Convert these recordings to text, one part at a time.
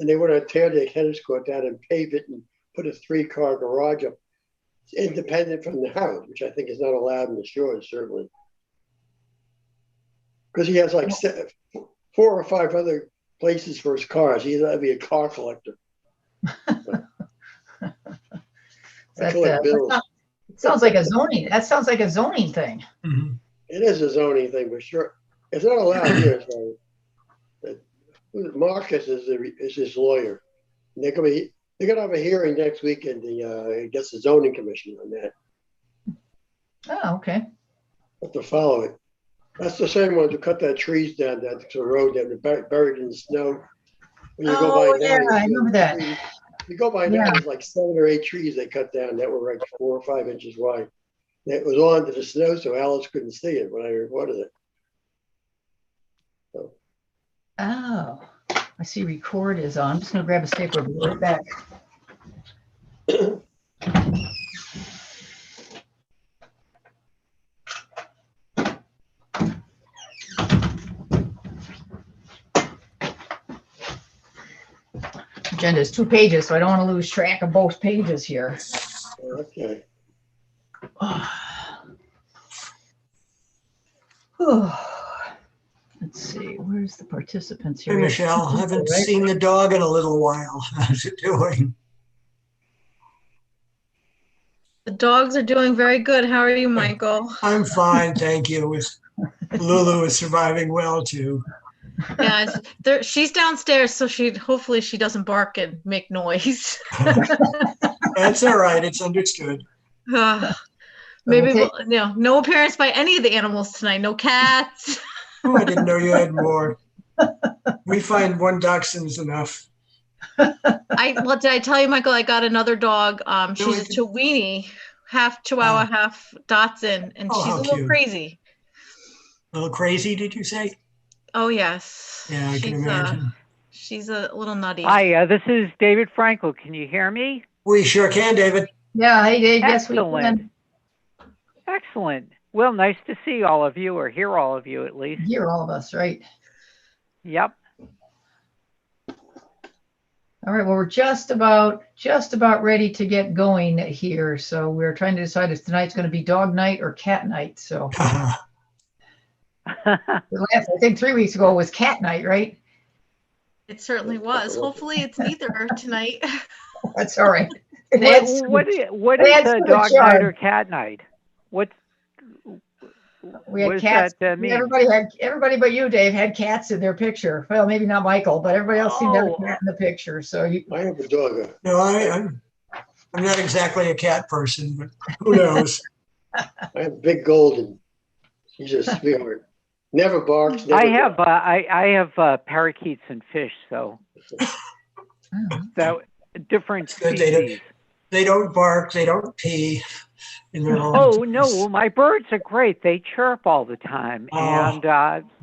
and they want to tear their tennis court down and pave it and put a 3-car garage up, independent from the house, which I think is not allowed in the shores, certainly. Because he has like 4 or 5 other places for his cars. He's going to be a car collector. I collect bills. Sounds like a zoning. That sounds like a zoning thing. Mhm. It is a zoning thing, but sure, it's not allowed here. So Marcus is his lawyer. And they're gonna have a hearing next week in the the zoning commission on that. Oh, okay. Have to follow it. That's the same ones who cut that trees down that the road that were buried in the snow. When you go by now, I remember that. You go by now, there's like 7 or 8 trees they cut down that were like 4 or 5 inches wide. It was on to the snow, so Alice couldn't see it when I reported it. So. Oh, I see record is on. I'm just going to grab a stapler. I'll be right back. Agenda is 2 pages, so I don't want to lose track of both pages here. Okay. Let's see, where's the participants Hey, here? Michelle, haven't seen the dog in a little while. How's it doing? The dogs are doing very good. How are you, Michael? I'm fine, thank you. Lulu is surviving well too. Yeah, she's downstairs, so hopefully she doesn't bark and make noise. That's all right. It's understood. Maybe no appearance by any of the animals tonight. No cats. Oh, I didn't know you had more. We find 1 dachshund's enough. Did I tell you, Michael? I got another dog. She's a Chiweenie, half Chihuahua, half Dachshund, and she's a little crazy. A little crazy, did you say? Oh yes. Yeah, I can imagine. She's a little nutty. Hi, this is David Frankel. Can you hear me? We sure can, David. Yeah, hey Dave. Excellent. Yes, we can. Excellent. Well, nice to see all of you, or hear all of you at least. Hear all of us, right? Yep. All right. Well, we're just about ready to get going here. So we're trying to decide if tonight's going to be dog night or cat night. So I think 3 weeks ago was cat night, right? It certainly was. Hopefully, it's neither tonight. That's all right. What is dog night or cat night? We had cats. Everybody but you, Dave, had cats in their picture. Well, maybe not Michael, but everybody else seemed to have a cat in the picture. So I have a dog. No, I'm not exactly a cat person, but who knows? I have Big Golden. He's a sweetheart. Never barks. Never I have parakeets and fish, so that different species. They don't bark. They don't pee. Oh no! Well, my birds are great. They chirp all the time, and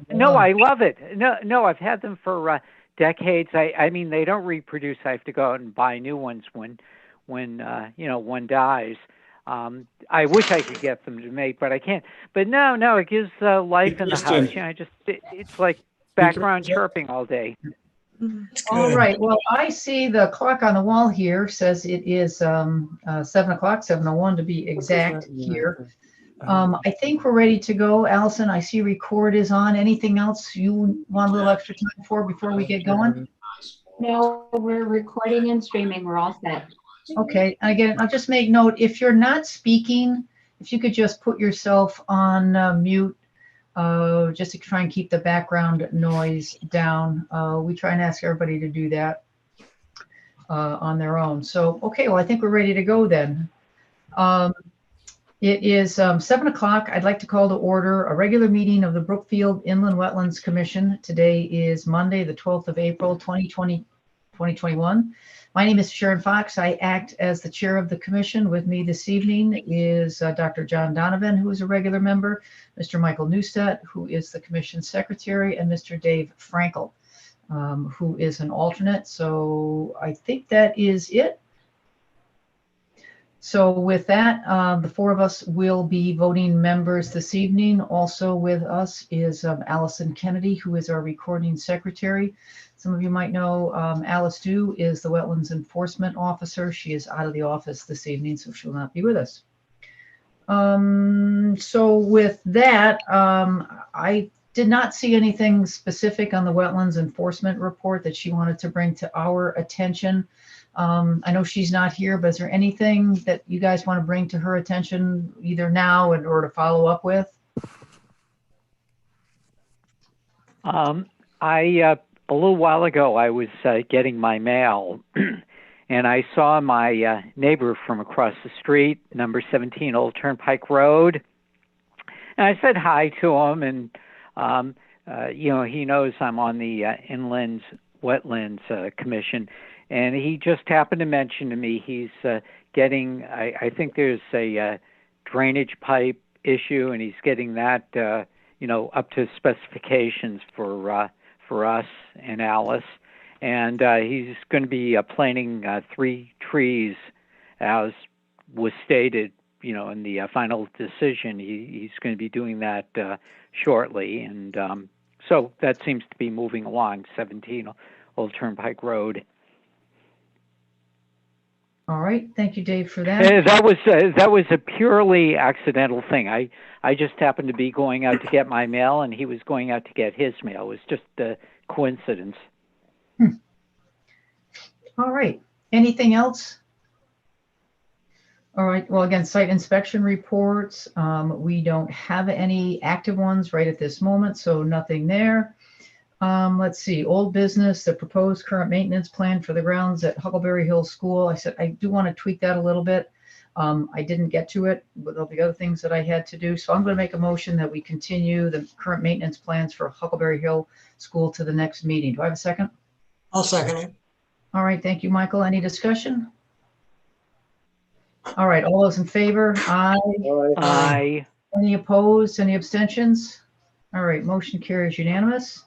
no, I love it. No, I've had them for decades. I mean, they don't reproduce. I have to go out and buy new ones when one dies. I wish I could get them to mate, but I can't. But no, it gives life in the house. It's like background chirping all day. All right. Well, I see the clock on the wall here says it is 7 o'clock, 7:01 to be exact here. I think we're ready to go. Allison, I see record is on. Anything else you want a little extra time for before we get going? No, we're recording and streaming. We're all set. Okay. Again, I'll just make note, if you're not speaking, if you could just put yourself on mute, just to try and keep the background noise down. We try and ask everybody to do that on their own. So, okay, well, I think we're ready to go then. It is 7 o'clock. I'd like to call to order a regular meeting of the Brookfield Inland Wetlands Commission. Today is Monday, the 12th of April, 2021. My name is Sharon Fox. I act as the chair of the commission. With me this evening is Dr. John Donovan, who is a regular member, Mr. Michael Neustadt, who is the commission secretary, and Mr. Dave Frankel, who is an alternate. So I think that is it. So with that, the four of us will be voting members this evening. Also with us is Allison Kennedy, who is our recording secretary. Some of you might know Alice Dew is the Wetlands Enforcement Officer. She is out of the office this evening, so she'll not be with us. So with that, I did not see anything specific on the Wetlands Enforcement report that she wanted to bring to our attention. I know she's not here, but is there anything that you guys want to bring to her attention either now or to follow up with? A little while ago, I was getting my mail, and I saw my neighbor from across the street, number 17 Old Turnpike Road, and I said hi to him, and you know, he knows I'm on the Inland Wetlands Commission. And he just happened to mention to me he's getting, I think there's a drainage pipe issue, and he's getting that, you know, up to specifications for us and Alice. And he's going to be planting 3 trees, as was stated, you know, in the final decision. He's going to be doing that shortly. And so that seems to be moving along, 17 Old Turnpike Road. All right, thank you, Dave, for that. That was a purely accidental thing. I just happened to be going out to get my mail, and he was going out to get his mail. It was just a coincidence. All right, anything else? All right, well, again, site inspection reports. We don't have any active ones right at this moment, so nothing there. Let's see, old business, the proposed current maintenance plan for the grounds at Huckleberry Hill School. I said I do want to tweak that a little bit. I didn't get to it, but there'll be other things that I had to do. So I'm going to make a motion that we continue the current maintenance plans for Huckleberry Hill School to the next meeting. Do I have a second? I'll second it. All right, thank you, Michael. Any discussion? All right, all those in favor? Aye. Aye. Any opposed? Any abstentions? All right, motion carries unanimous.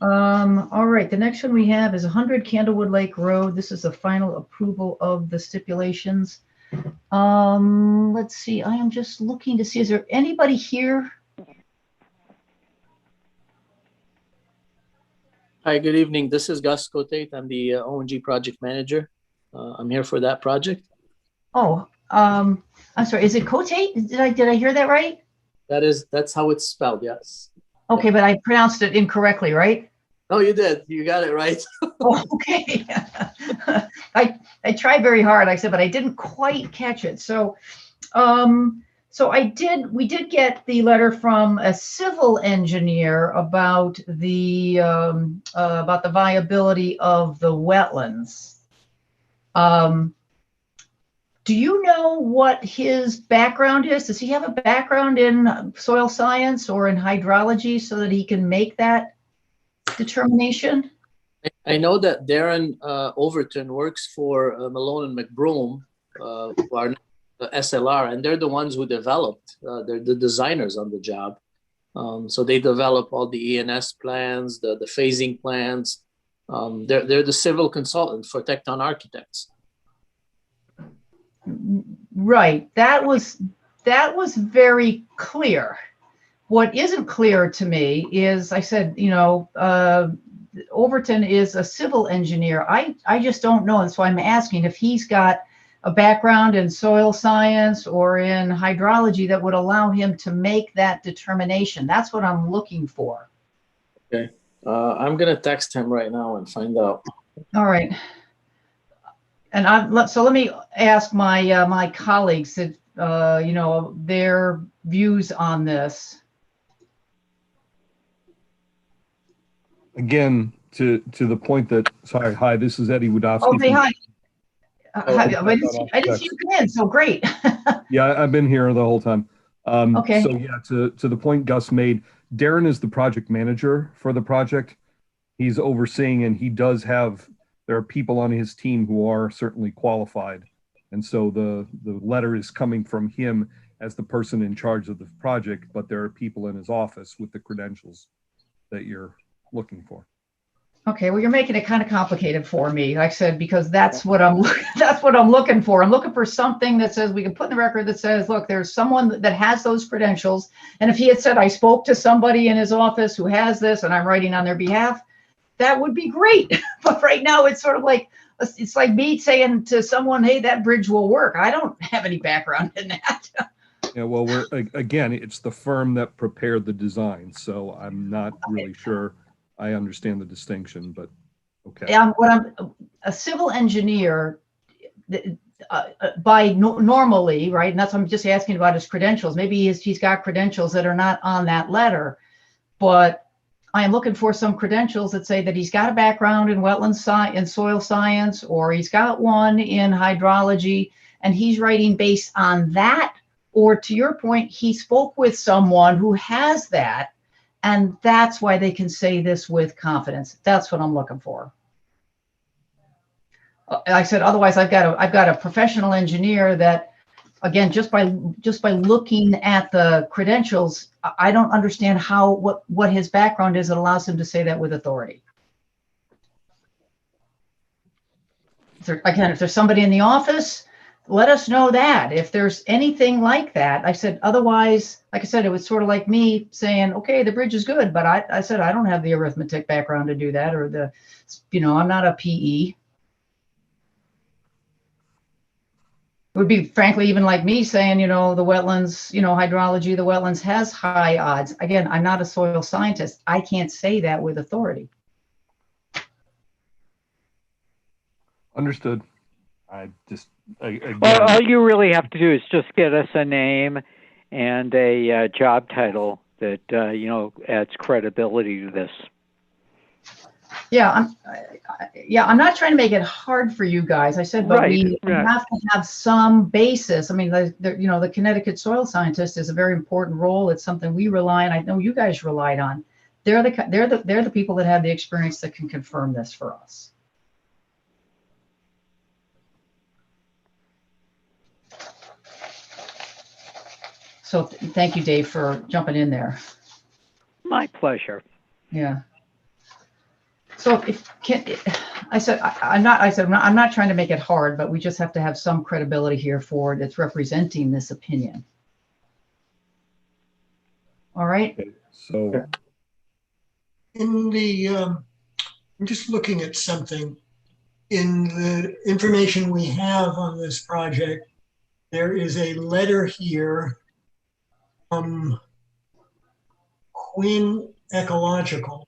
All right, the next one we have is 100 Candlewood Lake Road. This is the final approval of the stipulations. Let's see, I am just looking to see, is there anybody here? Hi, good evening. This is Gus Cotate. I'm the ONG project manager. I'm here for that project. Oh, I'm sorry, is it Cotate? Did I hear that right? That's how it's spelled, yes. Okay, but I pronounced it incorrectly, right? Oh, you did. You got it right. Oh, okay. I tried very hard, I said, but I didn't quite catch it. So, we did get the letter from a civil engineer about the viability of the wetlands. Do you know what his background is? Does he have a background in soil science or in hydrology so that he can make that determination? I know that Darren Overton works for Malone and McBroom, who are SLR, and they're the ones who developed. They're the designers on the job. So they develop all the ENS plans, the phasing plans. They're the civil consultant for Tecton Architects. Right. That was very clear. What isn't clear to me is, I said, you know, Overton is a civil engineer. I just don't know. That's why I'm asking if he's got a background in soil science or in hydrology that would allow him to make that determination. That's what I'm looking for. Okay. I'm going to text him right now and find out. All right. And so let me ask my my colleagues if, you know, their views on this. Again, to the point that, sorry, hi, this is Eddie Wodowski. Oh, hey, hi. I didn't see you come in, so great. Yeah, I've been here the whole time. Okay. So yeah, to the point Gus made, Darren is the project manager for the project. He's overseeing, and he does have, there are people on his team who are certainly qualified. And so the letter is coming from him as the person in charge of the project, but there are people in his office with the credentials that you're looking for. Okay, well, you're making it kind of complicated for me, like I said, because that's what I'm that's what I'm looking for. I'm looking for something that says we can put in the record that says, look, there's someone that has those credentials. And if he had said, I spoke to somebody in his office who has this and I'm writing on their behalf, that would be great. But right now it's sort of like, it's like me saying to someone, hey, that bridge will work. I don't have any background in that. Yeah, well, again, it's the firm that prepared the design, so I'm not really sure I understand the distinction, but okay. A civil engineer by normally, right? And that's what I'm just asking about his credentials. Maybe he's got credentials that are not on that letter, but I am looking for some credentials that say that he's got a background in wetland science and soil science, or he's got one in hydrology, and he's writing based on that. Or to your point, he spoke with someone who has that, and that's why they can say this with confidence. That's what I'm looking for. Like I said, otherwise I've got a professional engineer that, again, just by looking at the credentials, I don't understand what his background is that allows him to say that with authority. If there's somebody in the office, let us know that. If there's anything like that, I said, otherwise, like I said, it was sort of like me saying, okay, the bridge is good, but I said, I don't have the arithmetic background to do that, or I'm not a PE. It would be, frankly, even like me saying, the wetlands, hydrology, the wetlands has high odds. Again, I'm not a soil scientist. I can't say that with authority. Understood. Well, all you really have to do is just get us a name and a job title that, adds credibility to this. Yeah, I'm not trying to make it hard for you guys. I said, but we have to have some basis. I mean, the Connecticut soil scientist is a very important role. It's something we rely on. I know you guys relied on. They're the people that have the experience that can confirm this for us. So thank you, Dave, for jumping in there. My pleasure. Yeah. So I'm not trying to make it hard, but we just have to have some credibility here for that's representing this opinion. All right. Okay, so I'm just looking at something. In the information we have on this project, there is a letter here from Quinn Ecological.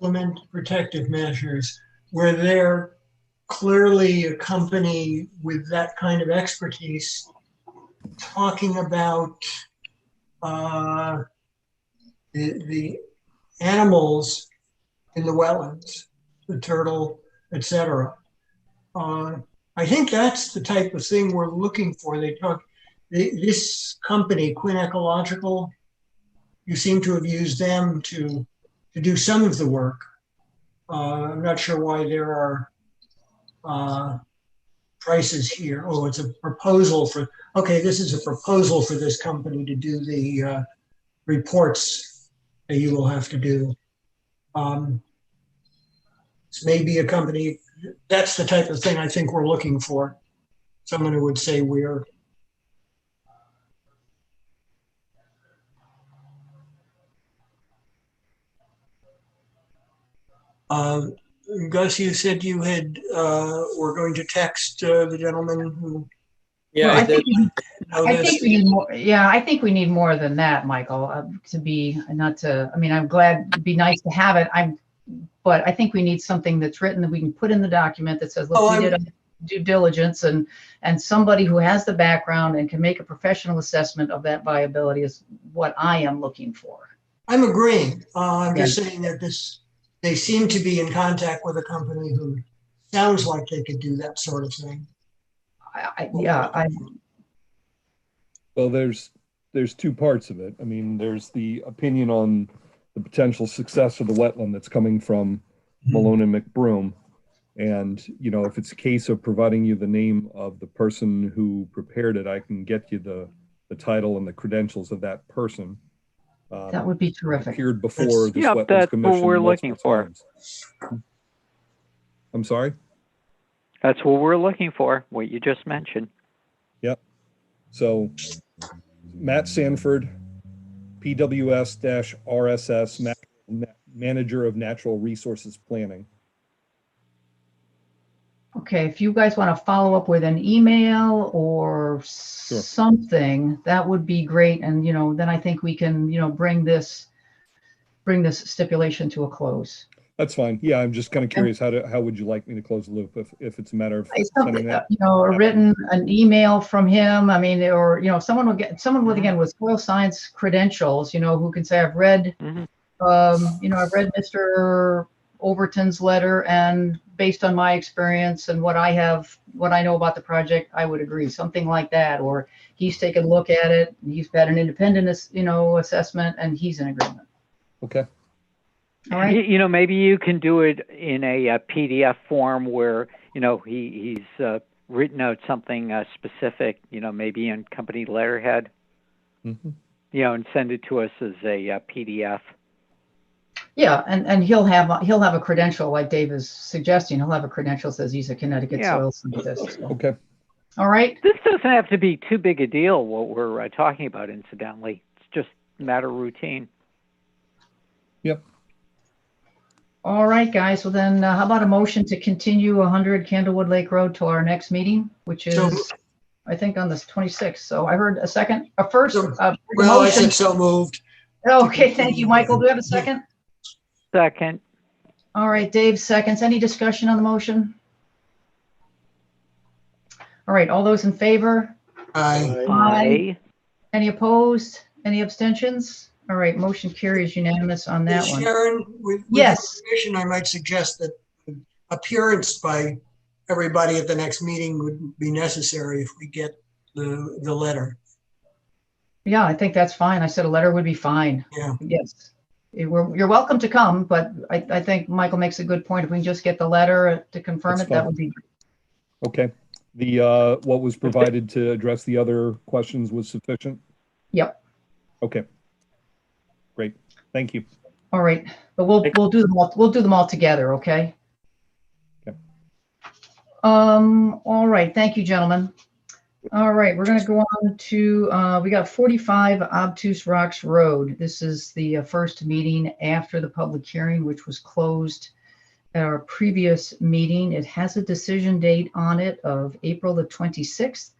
Implement protective measures, where they're clearly a company with that kind of expertise talking about the animals in the wetlands, the turtle, etc. I think that's the type of thing we're looking for. This company, Quinn Ecological, you seem to have used them to do some of the work. I'm not sure why there are prices here. Oh, it's a proposal for, okay, this is a proposal for this company to do the reports that you will have to do. This may be a company, that's the type of thing I think we're looking for. Someone who would say we're Gus, you said you had were going to text the gentleman who. Yeah, well, I did. I think we need more. Yeah, I think we need more than that, Michael. I'm glad it'd be nice to have it. But I think we need something that's written that we can put in the document that says, look, we did a due diligence, and somebody who has the background and can make a professional assessment of that viability is what I am looking for. I'm agreeing. I'm just saying that they seem to be in contact with a company who sounds like they could do that sort of thing. Well, there's two parts of it. I mean, there's the opinion on the potential success of the wetland that's coming from Malone and McBroom. And, if it's a case of providing you the name of the person who prepared it, I can get you the title and the credentials of that person. That would be terrific. Appeared before this Yep, Wetlands that's what Commission we're looking multiple for. times. I'm sorry? That's what we're looking for, what you just mentioned. Yep. So Matt Sanford, PWS-RSS, Manager of Natural Resources Planning. Okay, if you guys want to follow up with an email or something, that would be great. And, then I think we can, bring this stipulation to a close. That's fine. Yeah, I'm just kind of curious how would you like me to close the loop if it's a matter of sending that? An email from him. I mean, or someone with soil science credentials, who can say, I've read, I've read Mr. Overton's letter, and based on my experience and what I know about the project, I would agree. Something like that, or he's taken a look at it. He's had an independent, assessment, and he's in agreement. Okay. All right. Maybe you can do it in a PDF form where, he's written out something specific, maybe in company letterhead, and send it to us as a PDF. Yeah, and he'll have a credential like Dave is suggesting. He'll have a credential that says he's a Connecticut soil scientist. So. Okay. All right. This doesn't have to be too big a deal, what we're talking about, incidentally. It's just a matter of routine. Yep. All right, guys. Well, then how about a motion to continue 100 Candlewood Lake Road to our next meeting, which is, I think, on the 26th. So I heard a second, a first. Well, I said so moved. Okay, thank you, Michael. Do we have a second? Second. All right, Dave seconds. Any discussion on the motion? All right, all those in favor? Aye. Aye. Any opposed? Any abstentions? All right, motion carries unanimous on that one. Sharon, with yes. Permission, I might suggest that appearance by everybody at the next meeting would be necessary if we get the letter. Yeah, I think that's fine. I said a letter would be fine. Yeah. Yes. You're welcome to come, but I think Michael makes a good point. If we can just get the letter to confirm That's it, that would be great. Okay. The what was provided to address the other questions was sufficient? Yep. Okay. Great. Thank you. All right. But we'll do them all together, okay? Okay. All right. Thank you, gentlemen. All right, we're going to go on to, we got 45 Obtuse Rocks Road. This is the first meeting after the public hearing, which was closed at our previous meeting. It has a decision date on it of April the 26th,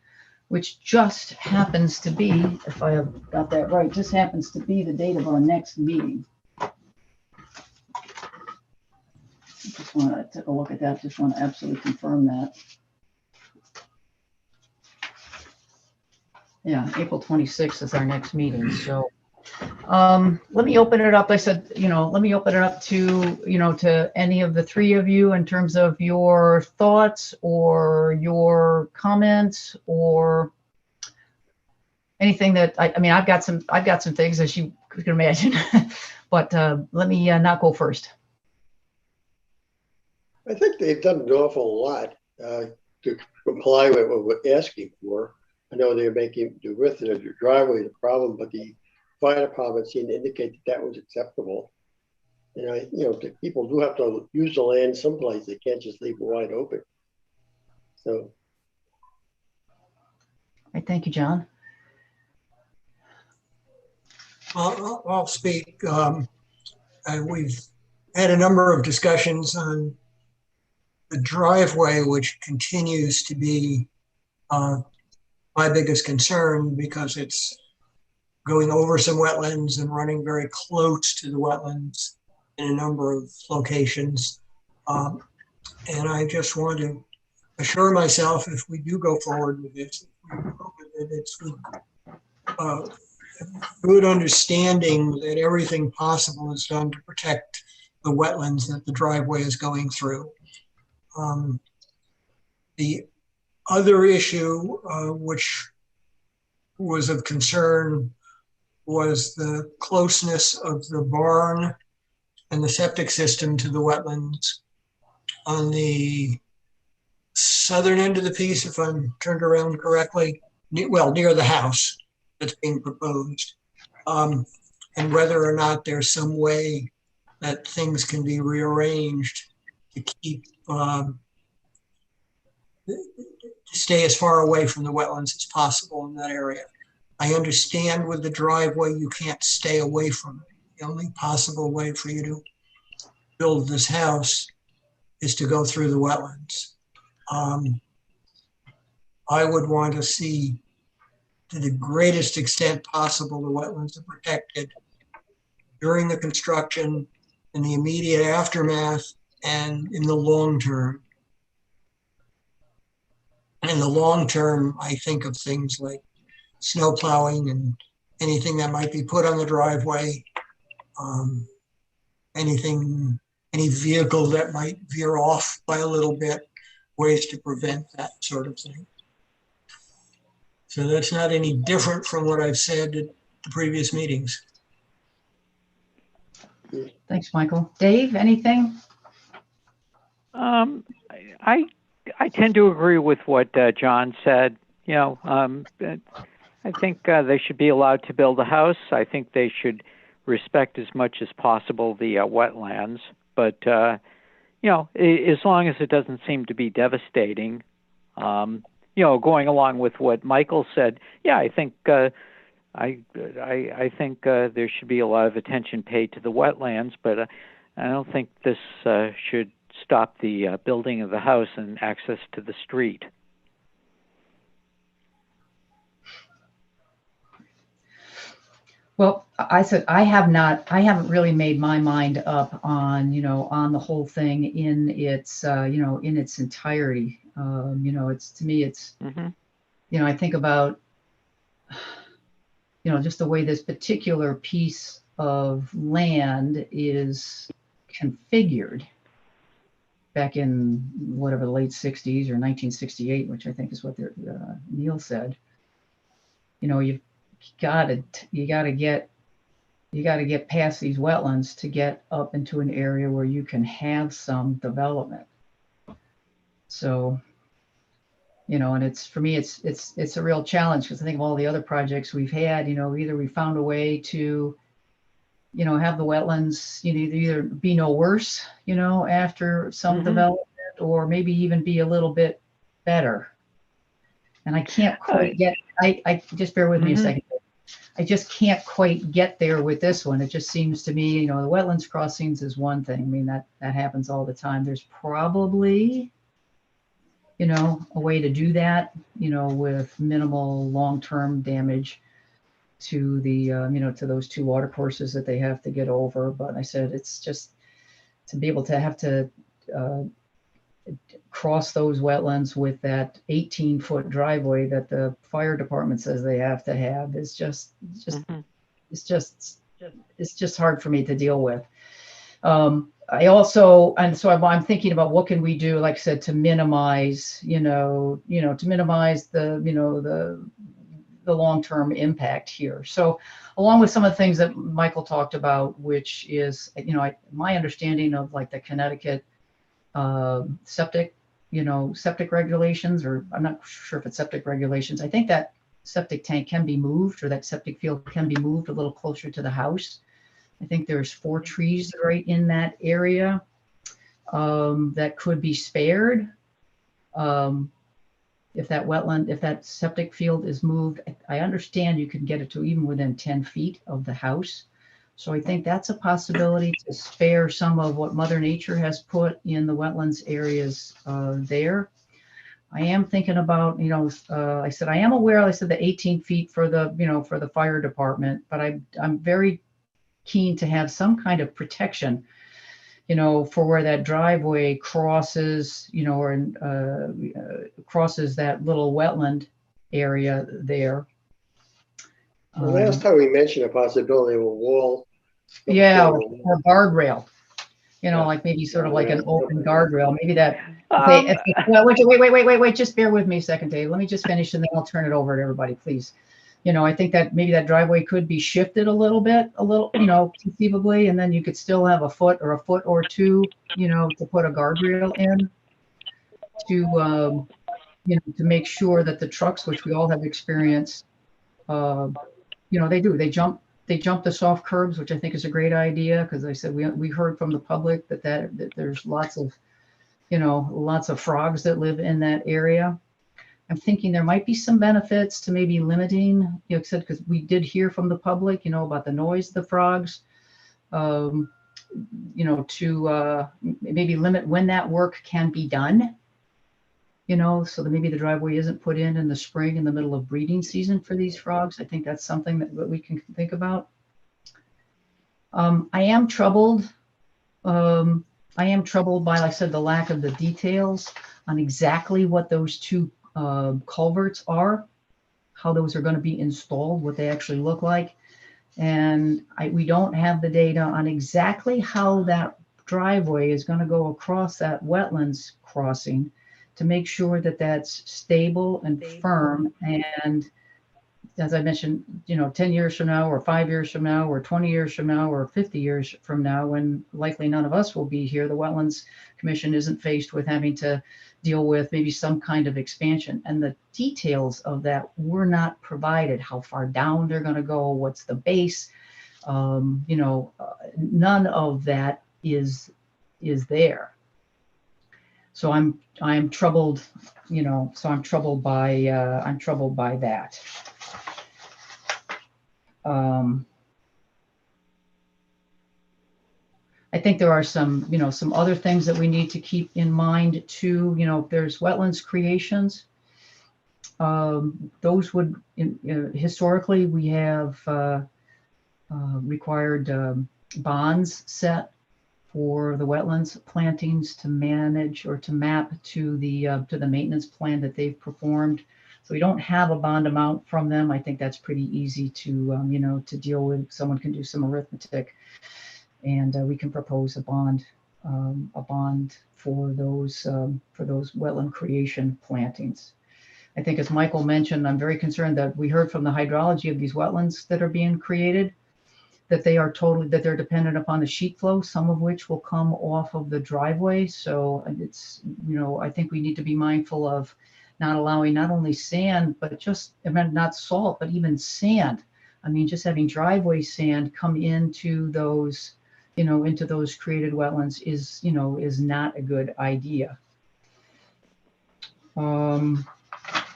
which just happens to be, if I have got that right, just happens to be the date of our next meeting. Just want to take a look at that. Just want to absolutely confirm that. Yeah, April 26th is our next meeting. So let me open it up. I said, let me open it up to, to any of the three of you in terms of your thoughts or your comments or anything that I mean, I've got some things, as you can imagine, but let me not go first. I think they've done an awful lot to comply with what we're asking for. I know they're making the width of the driveway the problem, but the fire department seemed to indicate that was acceptable. And the people do have to use the land someplace. They can't just leave it wide open. So. Right, thank you, John. I'll speak. We've had a number of discussions on the driveway, which continues to be my biggest concern because it's going over some wetlands and running very close to the wetlands in a number of locations. And I just want to assure myself, if we do go forward with this, it's good understanding that everything possible is done to protect the wetlands that the driveway is going through. The other issue, which was of concern, was the closeness of the barn and the septic system to the wetlands on the southern end of the piece, if I'm turned around correctly, near the house that's being proposed. and whether or not there's some way that things can be rearranged to keep to stay as far away from the wetlands as possible in that area. I understand with the driveway, you can't stay away from it. The only possible way for you to build this house is to go through the wetlands. I would want to see, to the greatest extent possible, the wetlands are protected during the construction, in the immediate aftermath, and in the long term. In the long term, I think of things like snow plowing and anything that might be put on the driveway, any vehicle that might veer off by a little bit, ways to prevent that sort of thing. So that's not any different from what I've said at the previous meetings. Thanks, Michael. Dave, anything? I tend to agree with what John said. You know, I think they should be allowed to build a house. I think they should respect as much as possible the wetlands. But, you know, as long as it doesn't seem to be devastating, you know, going along with what Michael said, yeah, I think I think there should be a lot of attention paid to the wetlands, but I don't think this should stop the building of the house and access to the street. Well, I said I haven't really made my mind up on, you know, on the whole thing in its, you know, in its entirety. You know, it's, to me, it's, you know, I think about, you know, just the way this particular piece of land is configured back in whatever, the late 60s or 1968, which I think is what Neil said. You know, you got to get past these wetlands to get up into an area where you can have some development. So, you know, and it's, for me, it's a real challenge, because I think of all the other projects we've had, you know, either we found a way to, you know, have the wetlands, you know, either be no worse, you know, after some development, or maybe even be a little bit better. And I can't quite get, I just bear with me a second. I just can't quite get there with this one. It just seems to me, you know, the wetlands crossings is one thing. I mean, that happens all the time. There's probably, you know, a way to do that, you know, with minimal long-term damage to the, you know, to those two water courses that they have to get over. But I said, it's just, to be able to have to cross those wetlands with that 18-foot driveway that the fire department says they have to have is just it's just hard for me to deal with. I also, and so I'm thinking about what can we do, like I said, to minimize, to minimize the, you know, the long-term impact here. So along with some of the things that Michael talked about, which is, you know, my understanding of like the Connecticut septic regulations, or I'm not sure if it's septic regulations. I think that septic tank can be moved, or that septic field can be moved a little closer to the house. I think there's 4 trees right in that area that could be spared. If that septic field is moved, I understand you can get it to even within 10 feet of the house. So I think that's a possibility to spare some of what Mother Nature has put in the wetlands areas there. I am thinking about, you know, I said, I am aware, I said the 18 feet for the, you know, for the fire department, but I'm very keen to have some kind of protection, you know, for where that driveway crosses, you know, or crosses that little wetland area there. The last time we mentioned a possibility of a wall. Yeah, or guardrail, you know, like maybe sort of like an open guardrail, maybe that. Okay, well, wait, just bear with me a second, Dave. Let me just finish and then I'll turn it over to everybody, please. You know, I think that maybe that driveway could be shifted a little, you know, conceivably, and then you could still have a foot or two, you know, to put a guardrail in to, you know, to make sure that the trucks, which we all have experienced, you know, they they jump the soft curbs, which I think is a great idea, because I said we heard from the public that there's lots of, lots of frogs that live in that area. I'm thinking there might be some benefits to maybe limiting, because we did hear from the public, about the noise of the frogs, to maybe limit when that work can be done, so that maybe the driveway isn't put in the spring in the middle of breeding season for these frogs. I think that's something that we can think about. I am troubled. I am troubled by, like I said, the lack of the details on exactly what those two culverts are, how those are going to be installed, what they actually look like. And we don't have the data on exactly how that driveway is going to go across that wetlands crossing to make sure that that's stable and firm. And as I mentioned, 10 years from now, or 5 years from now, or 20 years from now, or 50 years from now, when likely none of us will be here, the Wetlands Commission isn't faced with having to deal with maybe some kind of expansion. And the details of that were not provided, how far down they're going to go, what's the base, none of that is there. So I'm troubled, so I'm troubled by that. I think there are some other things that we need to keep in mind too. If there's wetlands creations, those would, historically, we have required bonds set for the wetlands plantings to manage or to map to the maintenance plan that they've performed. So we don't have a bond amount from them. I think that's pretty easy to to deal with. Someone can do some arithmetic, and we can propose a bond for those wetland creation plantings. I think, as Michael mentioned, I'm very concerned that we heard from the hydrology of these wetlands that are being created, that they're dependent upon the sheet flow, some of which will come off of the driveway. So it's, I think we need to be mindful of not allowing not only sand, but not salt, but even sand. I mean, just having driveway sand come into those, into those created wetlands is not a good idea.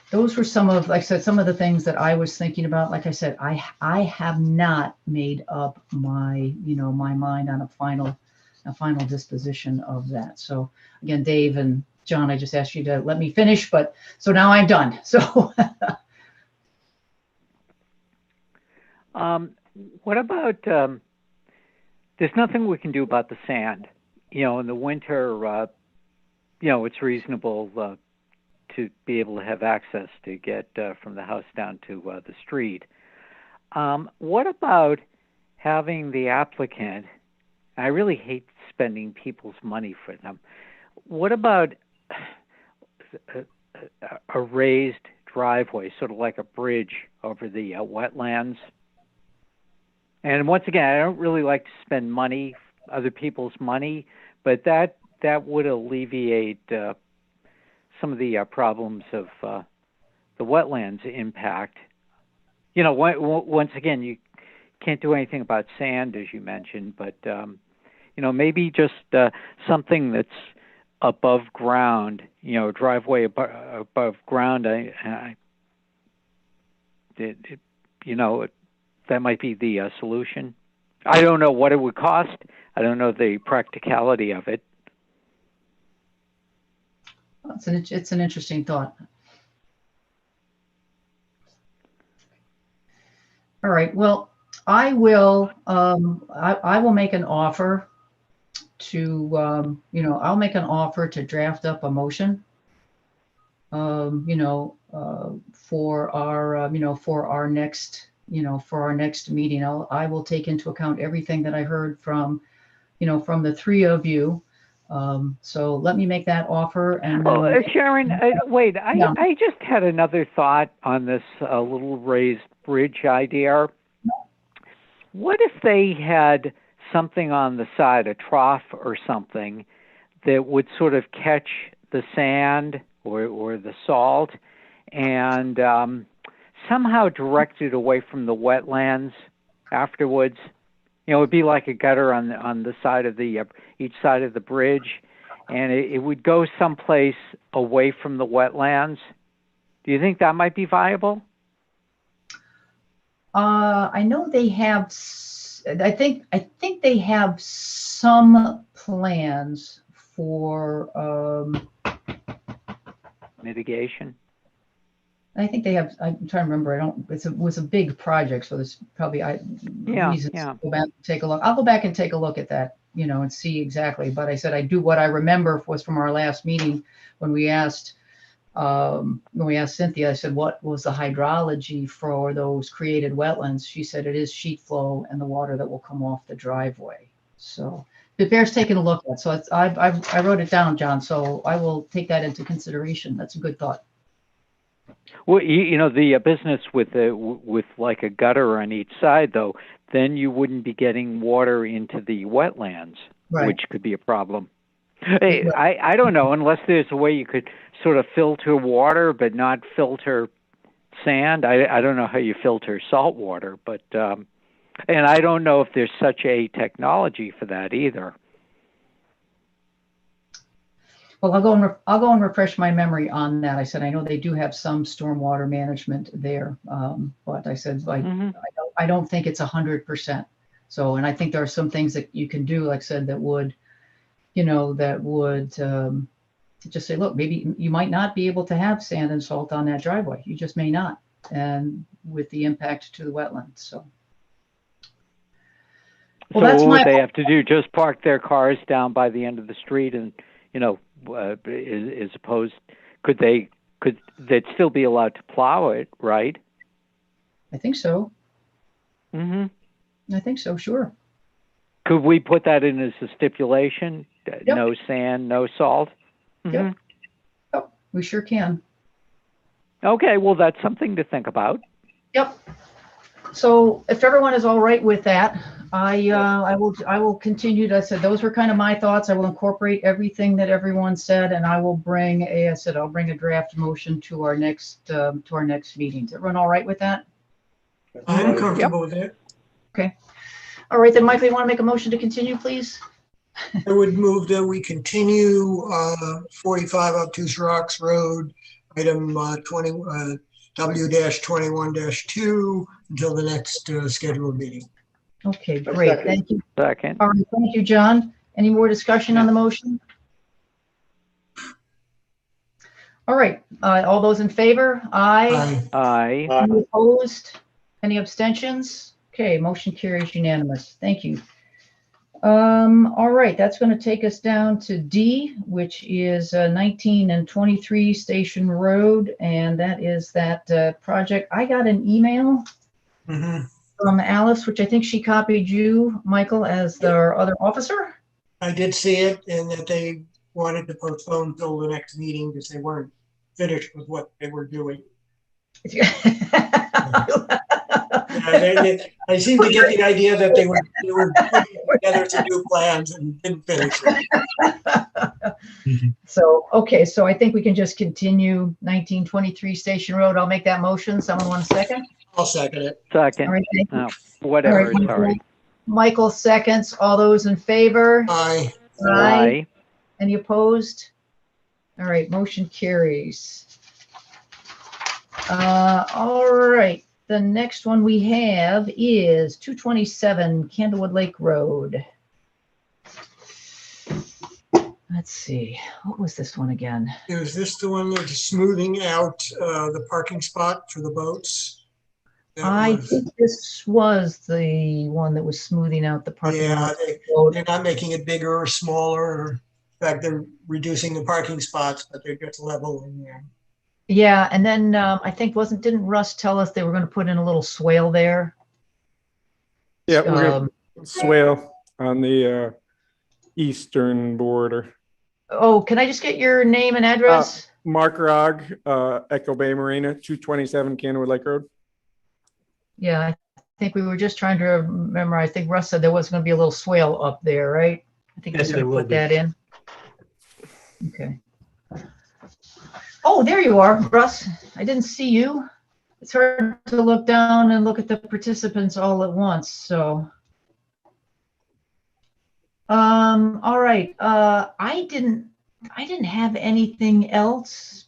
Those were some of, like I said, some of the things that I was thinking about. Like I said, I have not made up my, my mind on a final disposition of that. So again, Dave and John, I just asked you to let me finish, but so now I'm done. So what about, there's nothing we can do about the sand, in the winter, it's reasonable to be able to have access to get from the house down to the street. What about having the applicant, I really hate spending people's money for them. What about a raised driveway, sort of like a bridge over the wetlands? And once again, I don't really like to spend money, other people's money, but that would alleviate some of the problems of the wetlands impact. Once again, you can't do anything about sand, as you mentioned, but maybe just something that's above ground, driveway above ground. That might be the solution. I don't know what it would cost. I don't know the practicality of it. It's an interesting thought. All right. Well, I will make an offer to I'll make an offer to draft up a motion. For our next meeting. I will take into account everything that I heard from the three of you. So let me make that offer. And Sharon, wait, I just had another thought on this little raised bridge idea. What if they had something on the side, a trough or something, that would sort of catch the sand or the salt and somehow direct it away from the wetlands afterwards. You know, it'd be like a gutter on the side of the each side of the bridge, and it would go someplace away from the wetlands. Do you think that might be viable? I know they have. I think they have some plans for. Mitigation. I think they have. I'm trying to remember. It was a big project, so there's probably reasons to go back and take a look. I'll go back and take a look at that, and see exactly. But I said what I remember was from our last meeting when we asked Cynthia. I said, what was the hydrology for those created wetlands? She said it is sheet flow and the water that will come off the driveway. So it bears taking a look at. So I wrote it down, John. So I will take that into consideration. That's a good thought. Well, the business with like a gutter on each side, though, then you wouldn't be getting water into the wetlands, right, which could be a problem. Hey, I don't know, unless there's a way you could sort of filter water but not filter sand. I don't know how you filter salt water, but and I don't know if there's such a technology for that either. Well, I'll go and refresh my memory on that. I said I know they do have some stormwater management there, but I said I don't think it's 100%. So, and I think there are some things that you can do, like I said, that would just say, look, maybe you might not be able to have sand and salt on that driveway. You just may not, and with the impact to the wetlands. So what would they have to do? Just park their cars down by the end of the street, and as opposed, could they'd still be allowed to plow it, right? I think so. Mm-hmm. I think so. Sure. Could we put that in as a stipulation? Yep. No sand, no salt. Yep. Yep. We sure can. Okay. Well, that's something to think about. Yep. So if everyone is all right with that, I will continue to say those were kind of my thoughts. I will incorporate everything that everyone said, and I will bring I'll bring a draft motion to our next meeting. Is everyone all right with that? I'm comfortable with it. Okay. All right, then, Michael, you want to make a motion to continue, please? I would move that we continue 45 Obtuse Rocks Road, item 20 W-21-2 until the next scheduled meeting. Okay, great. Thank you. Second. All right, thank you, John. Any more discussion on the motion? All right, all those in favor? Aye. Aye. Any opposed? Any abstentions? Okay, motion carries unanimous. Thank you. All right, that's going to take us down to D, which is 19 and 23 Station Road, and that is that project. I got an email from Alice, which I think she copied you, Michael, as their other officer. I did see it, and that they wanted to postpone until the next meeting because they weren't finished with what they were doing. I seem to get the idea that they were putting together some new plans and didn't finish it. So, okay, so I think we can just continue 1923 Station Road. I'll make that motion. Someone want a second? I'll second it. Second. All right, thank you. Whatever. All right, Sorry. Michael seconds. All those in favor? Aye. Aye. Any opposed? All right, motion carries. All right. The next one we have is 227 Candlewood Lake Road. Let's see, what was this one again? Is this the one that's smoothing out the parking spot for the boats? I think this was the one that was smoothing out the parking lot. They're not making it bigger or smaller. In fact, they're reducing the parking spots, but they're just level in there. Yeah, and then I think didn't Russ tell us they were going to put in a little swale there? Yeah, we're going to swale on the eastern border. Oh, can I just get your name and address? Mark Rogg, Echo Bay Marina, 227 Candlewood Lake Road. Yeah, I think we were just trying to remember. I think Russ said there was going to be a little swale up there, right? I think he's going to put that in. Okay. Oh, there you are, Russ. I didn't see you. it's hard to look down and look at the participants all at once, so. All right, I didn't have anything else.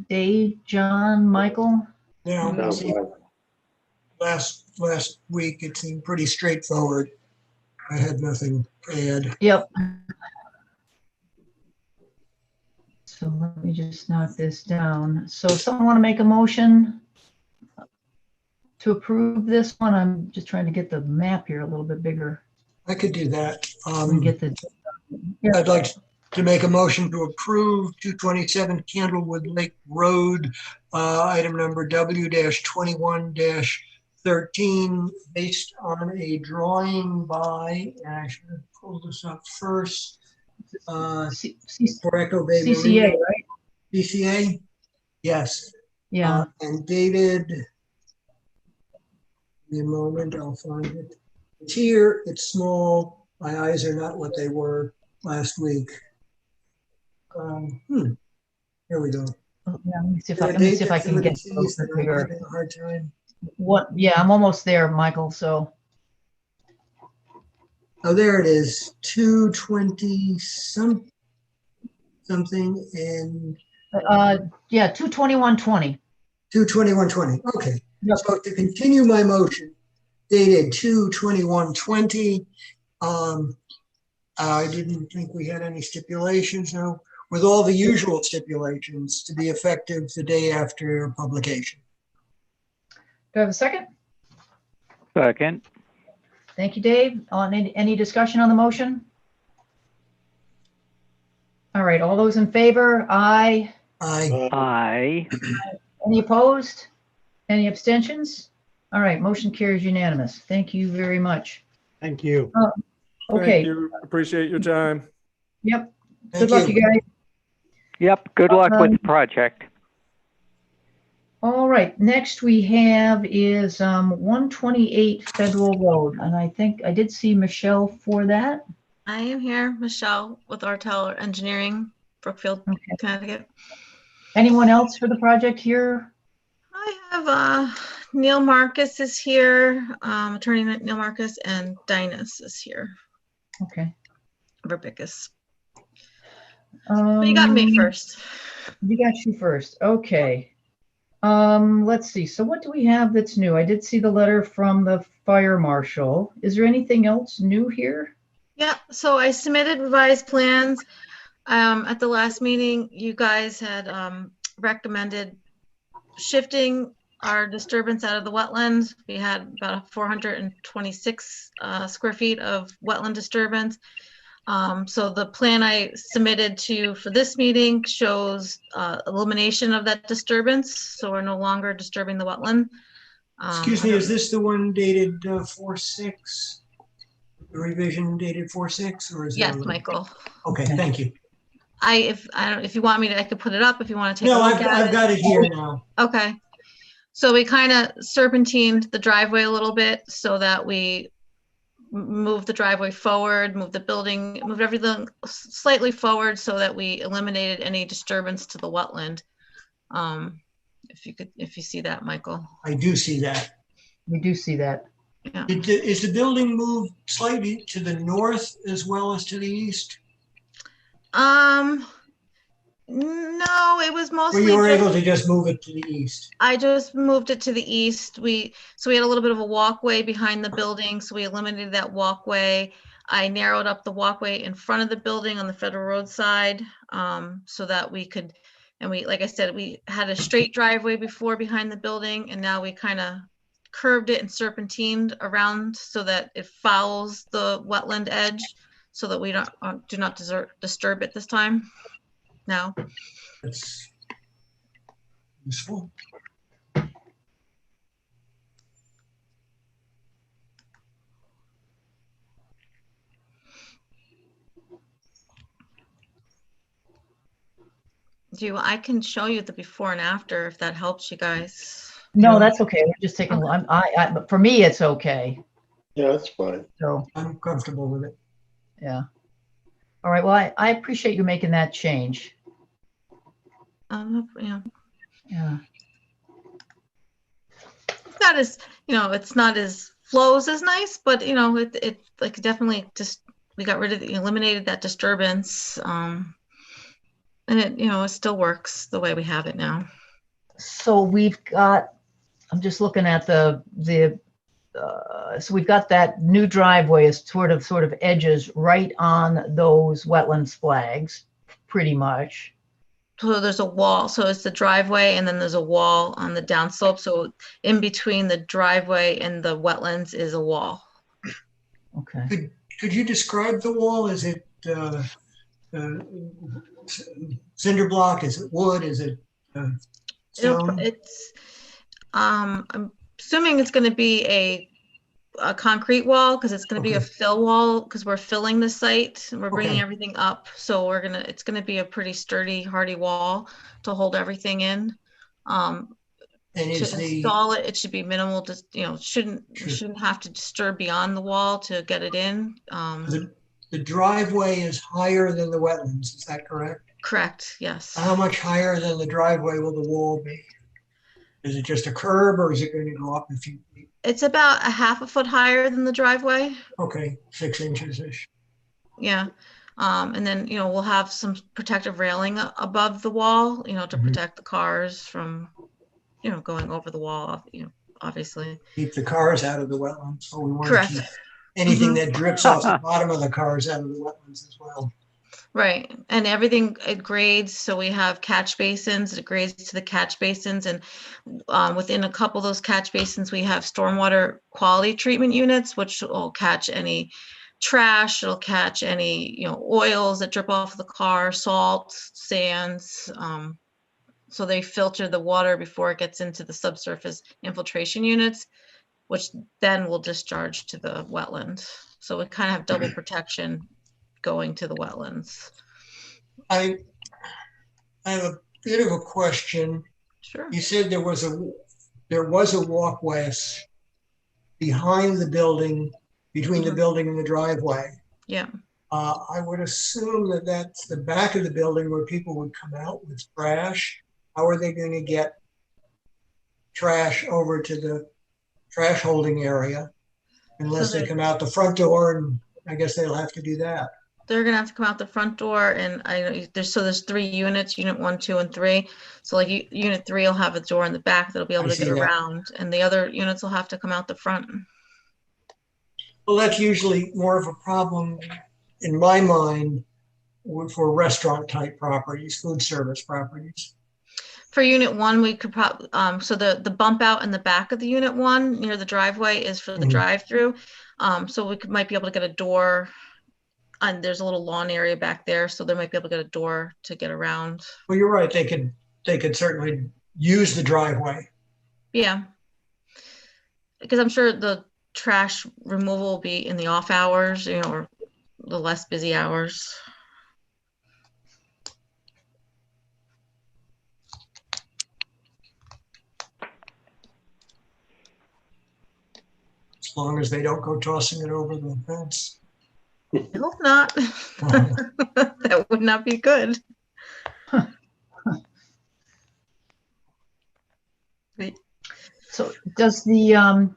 Dave, John, Michael? Now, No, see, last week, it seemed pretty straightforward. I had nothing to add. Yep. So let me just knock this down. So someone want to make a motion to approve this one? I'm just trying to get the map here a little bit bigger. I could do that. And get the, I'd like to make a motion to approve 227 Candlewood Lake Road, item number W-21-13, based on a drawing by, and I should have pulled this up first, for Echo Bay CCA, Marina. right? CCA? Yes. Yeah. And dated, give me a moment, I'll find it. It's here, it's small, my eyes are not what they were last week. Here we go. Oh, yeah, let me see if I can get it a little bit bigger. Having a hard time. What? Yeah, I'm almost there, Michael. So. Oh, there it is. 220 something and. Yeah, 22120. 22120. Okay. Yep. So to continue my motion, dated 2/21/20. I didn't think we had any stipulations. No, with all the usual stipulations to be effective the day after publication. Do I have a second? Second. Thank you, Dave. On any discussion on the motion? All right, all those in favor? Aye. Aye. Aye. Any opposed? Any abstentions? All right, motion carries unanimous. Thank you very much. Thank you. Okay. Thank you. Appreciate your time. Yep. Thank Good luck, you guys. Yep. Good luck with the project. All right, next we have is 128 Federal Road, and I think I did see Michelle for that. I am here, Michelle, with Artel Engineering, Brookfield, Okay. Connecticut. Anyone else for the project here? I have Neil Marcus is here, attorney Neil Marcus, and Dinus is here. Okay. Verbicus. But you got me first. You got you first. Okay. Let's see. So what do we have that's new? I did see the letter from the fire marshal. Is there anything else new here? Yeah, so I submitted revised plans. At the last meeting, you guys had recommended shifting our disturbance out of the wetlands. We had about 426 square feet of wetland disturbance. So the plan I submitted to you for this meeting shows elimination of that disturbance. So we're no longer disturbing the wetland. Excuse me, is this the one dated 4/6? The revision dated 4/6, or is it? Yes, Michael. Okay, thank you. If you want me to, I could put it up if you want to take No, a look at it. I've got it here now. Okay. So we kind of serpentined the driveway a little bit so that we moved the driveway forward, moved the building, moved everything slightly forward so that we eliminated any disturbance to the wetland. If you see that, Michael. I do see that. We do see that. Yeah. Is the building moved slightly to the north as well as to the east? No, it was Or mostly. you were able to just move it to the east? I just moved it to the east. So we had a little bit of a walkway behind the building, so we eliminated that walkway. I narrowed up the walkway in front of the building on the Federal Road side, so that we could, and like I said, we had a straight driveway before behind the building, and now we kind of curved it and serpentined around so that it follows the wetland edge, so that we do not disturb it this time. No. That's useful. I can show you the before and after if that helps you guys. No, that's okay. We're just taking. But for me, it's okay. Yeah, that's fine. So I'm comfortable with it. yeah. All right. Well, I appreciate you making that change. Yeah. Yeah. not as, it's not as flows as nice, but it like definitely just, we got rid of eliminated that disturbance. And it still works the way we have it now. So we've got, I'm just looking at so we've got that new driveway is sort of edges right on those wetlands flags, pretty much. So there's a wall. So it's the driveway, and then there's a wall on the downslope. So in between the driveway and the wetlands is a wall. Okay. Could you describe the wall? Is it cinder block? Is it wood? Is it stone? I'm assuming it's going to be a concrete wall, because it's going to be a fill wall, because we're filling the site and we're bringing everything up. So it's going to be a pretty sturdy, hardy wall to hold everything in. And to install it, it should be minimal. Just shouldn't have to disturb beyond the wall to get it in. The driveway is higher than the wetlands. Is that correct? Correct. Yes. How much higher than the driveway will the wall be? Is it just a curb, or is it going to go up a few feet? It's about a half a foot higher than the driveway. Okay, 6 inches-ish. Yeah. And then, we'll have some protective railing above the wall, to protect the cars from, going over the wall, obviously. Keep the cars out of the wetlands. So we want Correct. to keep anything that drips off the bottom of the cars out of the wetlands as well. Right. And everything, it grades. So we have catch basins, it grades to the catch basins. And within a couple of those catch basins, we have stormwater quality treatment units, which will catch any trash. It'll catch any, oils that drip off the car, salt, sands. So they filter the water before it gets into the subsurface infiltration units, which then will discharge to the wetland. So we kind of have double protection going to the wetlands. I have a bit of a question. Sure. You said there was a walkway behind the building, between the building and the driveway. Yeah. I would assume that that's the back of the building where people would come out with trash. How are they going to get trash over to the trash holding area unless they come out the front door? And I guess they'll have to do that. They're gonna have to come out the front door, and there's 3 units, unit 1, 2, and 3. So like unit 3 will have a door in the back that'll be able to get around, and the other units will have to come out the front. Well, that's usually more of a problem in my mind for restaurant type properties, food service properties. For unit 1, we could probably, so the bump out in the back of the unit 1 near the driveway is for the drive-through. So we might be able to get a door, and there's a little lawn area back there, so they might be able to get a door to get around. Well, you're right. They could certainly use the driveway. Yeah, because I'm sure the trash removal will be in the off hours, or the less busy hours. As long as they don't go tossing it over the fence. I hope not. That would not be good. So does the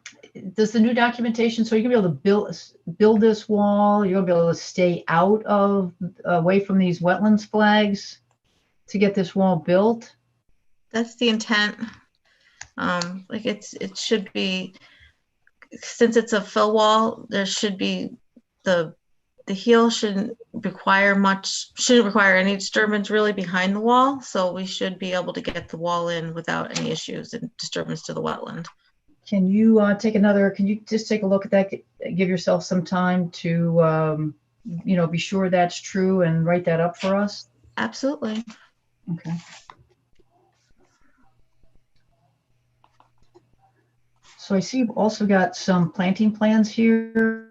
new documentation, so you're gonna be able to build this wall, you're gonna be able to stay away from these wetlands flags to get this wall built? That's the intent. Like it should be, since it's a fill wall, there should be the heel shouldn't require any disturbance really behind the wall. So we should be able to get the wall in without any issues and disturbance to the wetland. Can you can you just take a look at that, give yourself some time to, be sure that's true and write that up for us? Absolutely. Okay. So I see you've also got some planting plans here.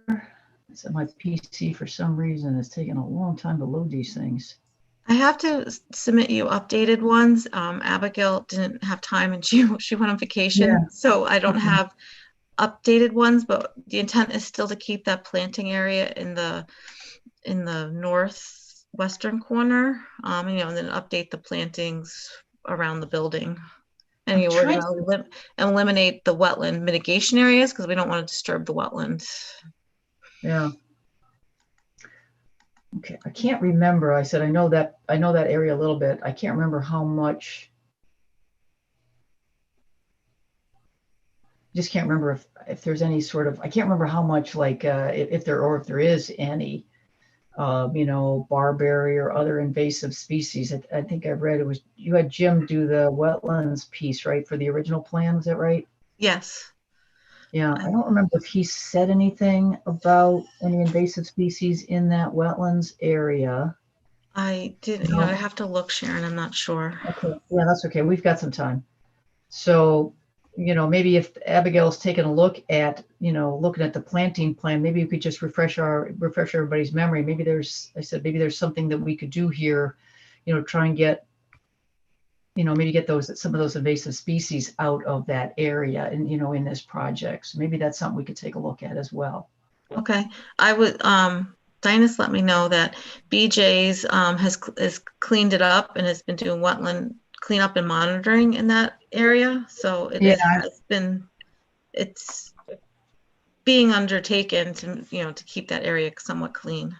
So my PC, for some reason, is taking a long time to load these things. I have to submit you updated ones. Abigail didn't have time, and she went on vacation, so I don't have updated ones. But the intent is still to keep that planting area in the northwestern corner, and then update the plantings around the building. And I'm we're trying- gonna eliminate the wetland mitigation areas because we don't want to disturb the wetlands. Yeah. Okay, I can't remember. I said I know that area a little bit. I can't remember how much. Just can't remember if there's any sort of, I can't remember how much, like if there is any barberry or other invasive species. I think I've read it was, you had Jim do the wetlands piece, right, for the original plan, was that right? Yes. Yeah, I don't remember if he said anything about any invasive species in that wetlands area. I didn't, No. I have to look, Sharon, I'm not sure. Okay, yeah, that's okay. We've got some time. So, maybe if Abigail's taken a look at, looking at the planting plan, maybe you could just refresh everybody's memory. Maybe there's something that we could do here, try and get, maybe get some of those invasive species out of that area and, in this project. So maybe that's something we could take a look at as well. Okay, I would, Dinus let me know that BJ's has cleaned it up and has been doing wetland cleanup and monitoring in that area. So it's being undertaken to keep that area somewhat clean.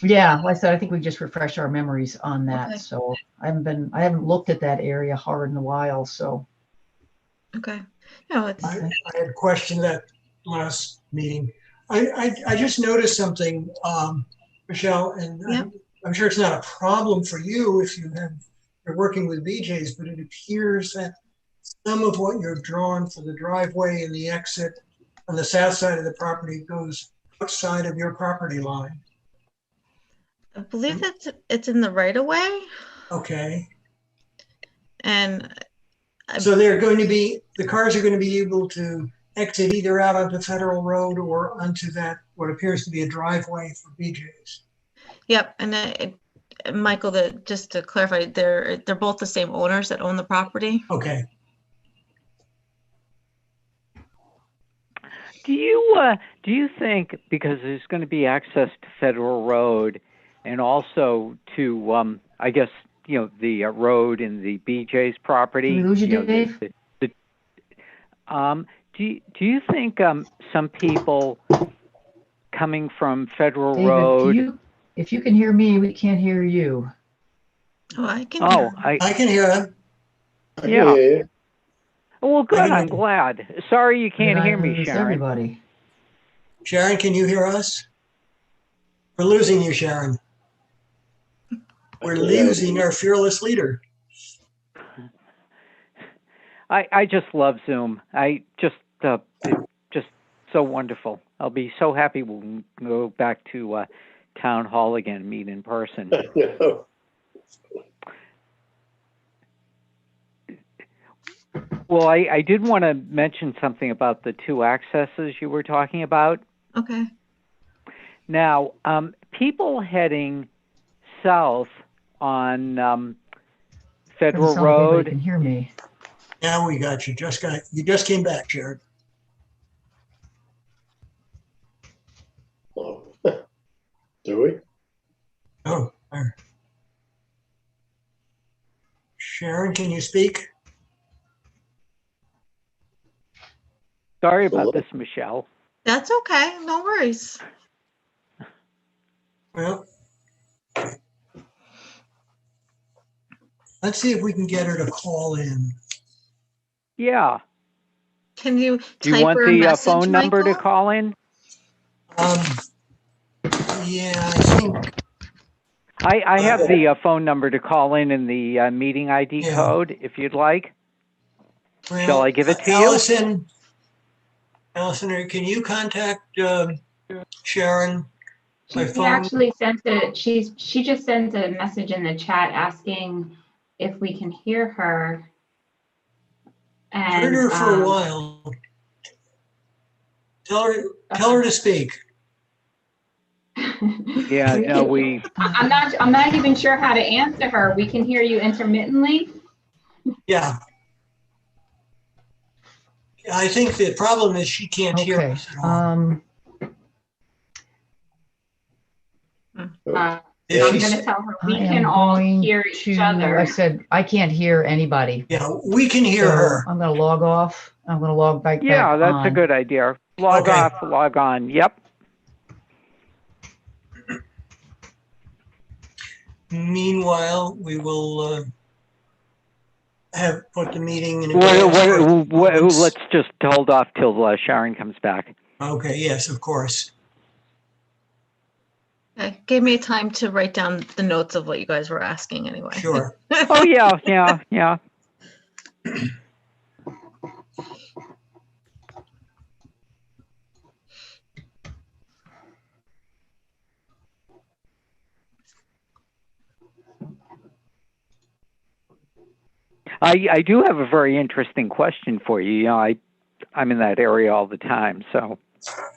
Yeah, like I said, I think we just refresh our memories on that. Okay. So I haven't looked at that area hard in a while. So Okay. No, it's I had questioned that last meeting. I just noticed something, Michelle, and Yep. I'm sure it's not a problem for you if you're working with BJ's, but it appears that some of what you're drawn for the driveway and the exit on the south side of the property goes outside of your property line. I believe that it's in the right of way. Okay. And So the cars are going to be able to exit either out onto Federal Road or onto that, what appears to be a driveway for BJ's. yep, and Michael, just to clarify, they're both the same owners that own the property. Okay. Do you think, because there's going to be access to Federal Road and also to I guess the road in the BJ's property? Did we lose you, Dave? Do you think some people coming from Federal David, Road? If you can hear me, we can't hear you. Oh, I can. Oh, I can hear him. yeah. Yeah. Well, good. I can I'm hear- glad. Sorry you can't Did I hear me, lose Sharon. everybody. Sharon, can you hear us? We're losing you, Sharon. We're losing our fearless leader. I just love Zoom. It's just so wonderful. I'll be so happy we'll go back to town hall again and meet in person. Well, I did want to mention something about the two accesses you were talking about. Okay. Now, people heading south on Federal Doesn't sound like anybody Road. can hear me. Now we got you. You just came back, Sharon. Oh. Do we? Oh, there. Sharon, can you speak? Sorry about Hello? this, Michelle. That's okay. No worries. Well, let's see if we can get her to call in. Yeah. Can you Do you type want her a the message, phone number to Michael? call in? Yeah, I think. I have the phone number to call in the meeting ID Yeah. code, if you'd like. Well, Shall I give it to you? Allison, can you contact Sharon by She phone? actually sent she just sent a message in the chat asking if we can hear her. Heard And her for a while. Tell her to speak. Yeah, no, I'm not even sure how to answer her. We can hear you intermittently. Yeah. I think the problem is she can't hear Okay. us at all. If I'm she's- gonna tell her we I am can all going hear each to- other. I said, I can't hear anybody. Yeah, we can hear So her. I'm gonna log off. I'm gonna log back Yeah, that's a on. good idea. Log Okay. off, log on. Yep. Meanwhile, we will have put the meeting in advance. Let's just hold off till Sharon comes back. Okay, yes, of course. Okay, gave me time to write down the notes of what you guys were asking anyway. Sure. Oh, yeah. I do have a very interesting question for you. You know, I'm in that area all the time, so.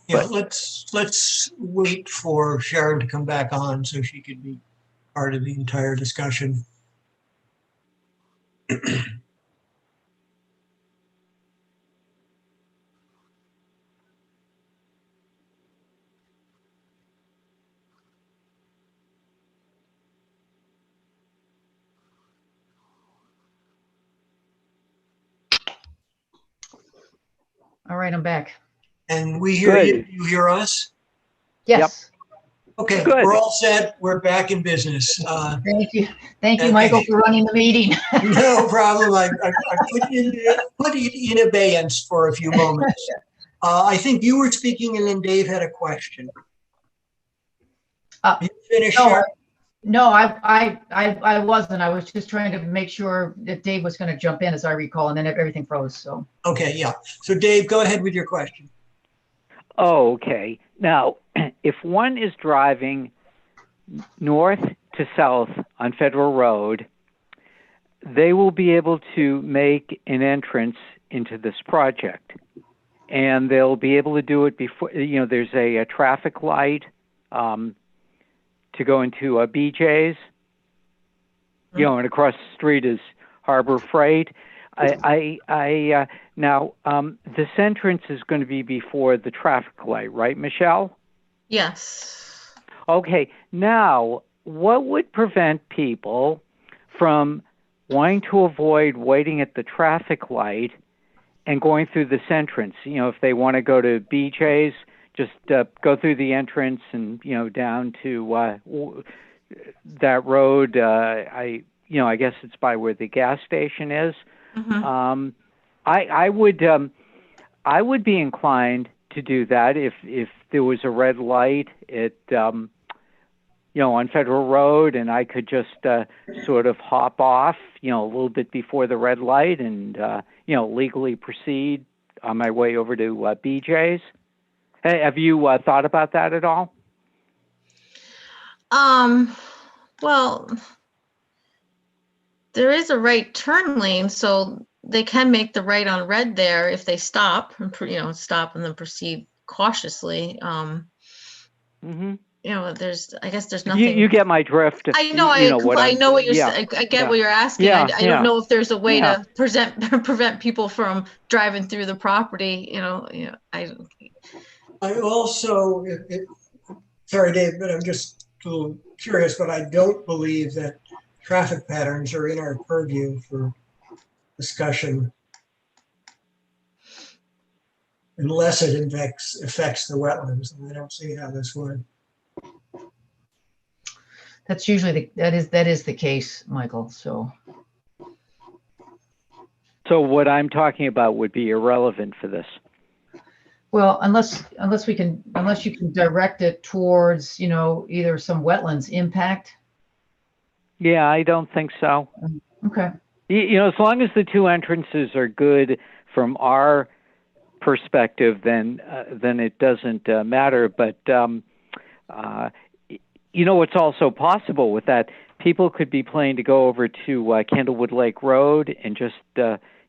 Yeah, let's wait for Sharon to come back on so she could be part of the entire discussion. All right, I'm back. And we hear you. You hear us? Yes. Okay, Good. we're all set. We're back in business. Thank you. Thank you, Michael, for running the meeting. No problem. I put it in abeyance for a few moments. I think you were speaking and then Dave had a question. You finished, Sharon? No, I wasn't. I was just trying to make sure that Dave was going to jump in, as I recall, and then everything froze. So. Okay, yeah. So Dave, go ahead with your question. Oh, okay. Now, if one is driving north to south on Federal Road, they will be able to make an entrance into this project. And they'll be able to do it before, you know, there's a traffic light to go into BJ's, you know, and across the street is Harbor Freight. Now, this entrance is going to be before the traffic light, right, Michelle? Yes. Okay. Now, what would prevent people from wanting to avoid waiting at the traffic light and going through this entrance? You know, if they want to go to BJ's, just go through the entrance and, you know, down to that road. I guess it's by where the gas station is. Mm-hmm. I would be inclined to do that if there was a red light at you know, on Federal Road, and I could just sort of hop off, you know, a little bit before the red light, and you know, legally proceed on my way over to BJ's. Have you thought about that at all? Well, there is a right turn lane, so they can make the right on red there if they stop and stop and then proceed cautiously. Mm-hmm. You know, I guess there's nothing. You get my drift. I know. You know what I know what you're. yeah, I get what you're asking. Yeah, I don't know if there's a way Yeah. to prevent people from driving through the property. I also, sorry, Dave, but I'm just a little curious, but I don't believe that traffic patterns are in our purview for discussion unless it affects the wetlands. And I don't see how this would. That's usually that is the case, Michael. So what I'm talking about would be irrelevant for this. well, unless you can direct it towards, you know, either some wetlands impact. Yeah, I don't think so. Okay. You know, as long as the two entrances are good from our perspective, then it doesn't matter. But you know, what's also possible with that, people could be planning to go over to Candlewood Lake Road and just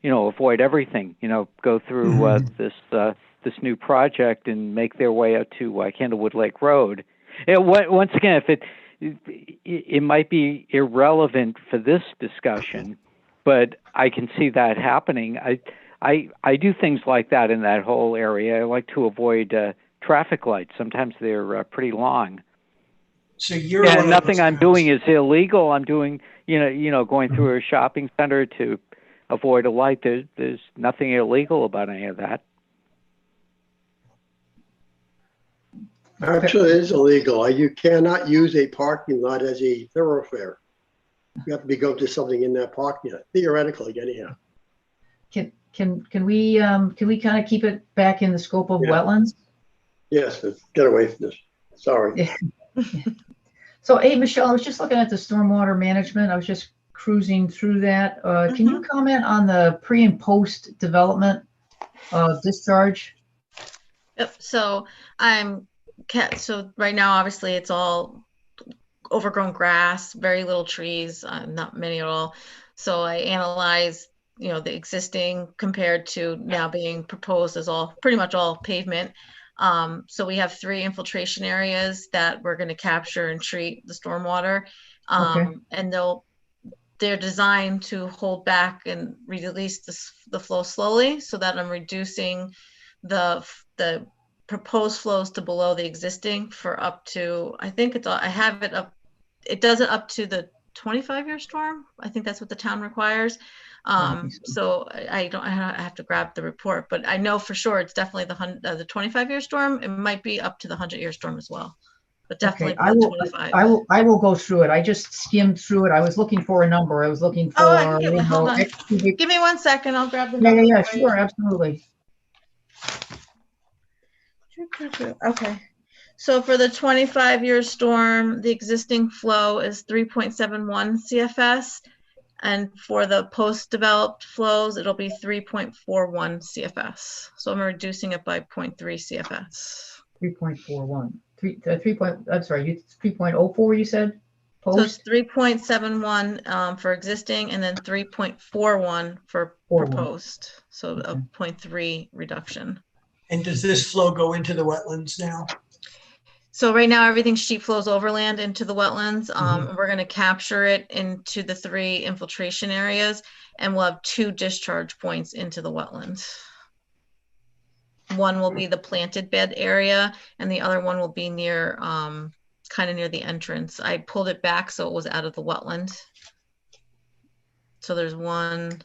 you know, avoid everything. You know, go through this new project and make their way out to Candlewood Lake Road. Once again, if it might be irrelevant for this discussion, but I can see that happening. I do things like that in that whole area. I like to avoid traffic lights. Sometimes they're pretty long. So you're Yeah, one of nothing those I'm guys. doing is illegal. I'm doing, going through a shopping center to avoid a light. There's nothing illegal about any of that. Actually, it is illegal. You cannot use a parking lot as a thoroughfare. You have to go to something in that parking lot, theoretically, anyhow. Can we kind of keep it back in the scope of Yeah. wetlands? Yes, let's get away from this. Sorry. Yeah. So, hey, Michelle, I was just looking at the stormwater management. I was just cruising through that. Can you comment on the pre and post development discharge? Yep. So so right now, obviously, it's all overgrown grass, very little trees, not many at all. So I analyzed, the existing compared to now being proposed as all pretty much all pavement. So we have 3 infiltration areas that we're going to capture and treat the stormwater, and they're designed to hold back and release the flow slowly, so that I'm reducing the proposed flows to below the existing for up to, I think I have it up, it does it up to the 25-year storm. I think that's what the town requires. So I have to grab the report, but I know for sure it's definitely the 25-year storm. It might be up to the 100-year storm as well, but definitely I will, 25. I will go through it. I just skimmed through it. I was looking for a number. I was looking for, I can hold on. Give me 1 second. I'll grab the number. Yeah, sure, absolutely. Okay. So for the 25-year storm, the existing flow is 3.71 CFS. And for the post-developed flows, it'll be 3.41 CFS. So I'm reducing it by 0.3 CFS. 3.41. 3.04 you said? Post? So it's 3.71 for existing, and then 3.41 for proposed. So a 0.3 reduction. And does this flow go into the wetlands now? So right now, everything sheet flows overland into the wetlands. We're going to capture it into the 3 infiltration areas, and we'll have 2 discharge points into the wetlands. One will be the planted bed area, and the other one will be near, kind of near the entrance. I pulled it back so it was out of the wetland. So there's one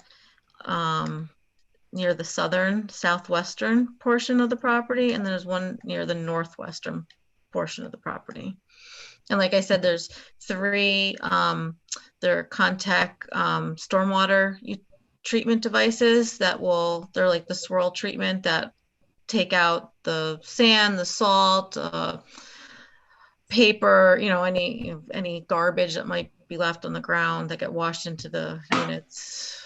near the southwestern portion of the property, and there's one near the northwestern portion of the property. And like I said, there's 3 they're contact stormwater treatment devices they're like the swirl treatment that take out the sand, the salt, paper, any garbage that might be left on the ground that get washed into the units.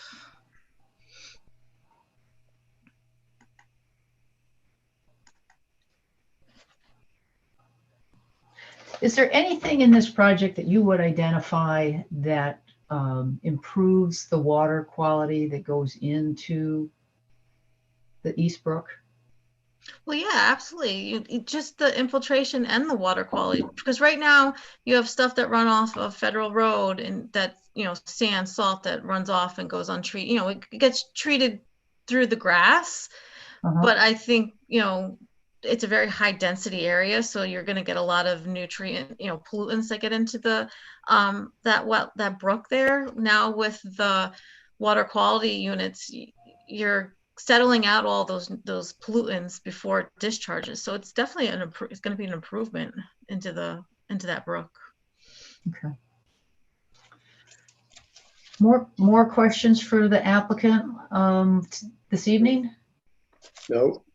Is there anything in this project that you would identify that improves the water quality that goes into the East Brook? Well, yeah, absolutely. Just the infiltration and the water quality, because right now you have stuff that run off of Federal Road and that, sand, salt that runs off and goes untreated. It gets treated through the grass, but I think, it's a very high density area, so you're going to get a lot of nutrient, pollutants that get into the that brook there. Now with the water quality units, you're settling out all those pollutants before it discharges. So it's definitely it's going to be an improvement into that brook. Okay. More questions for the applicant this evening? No.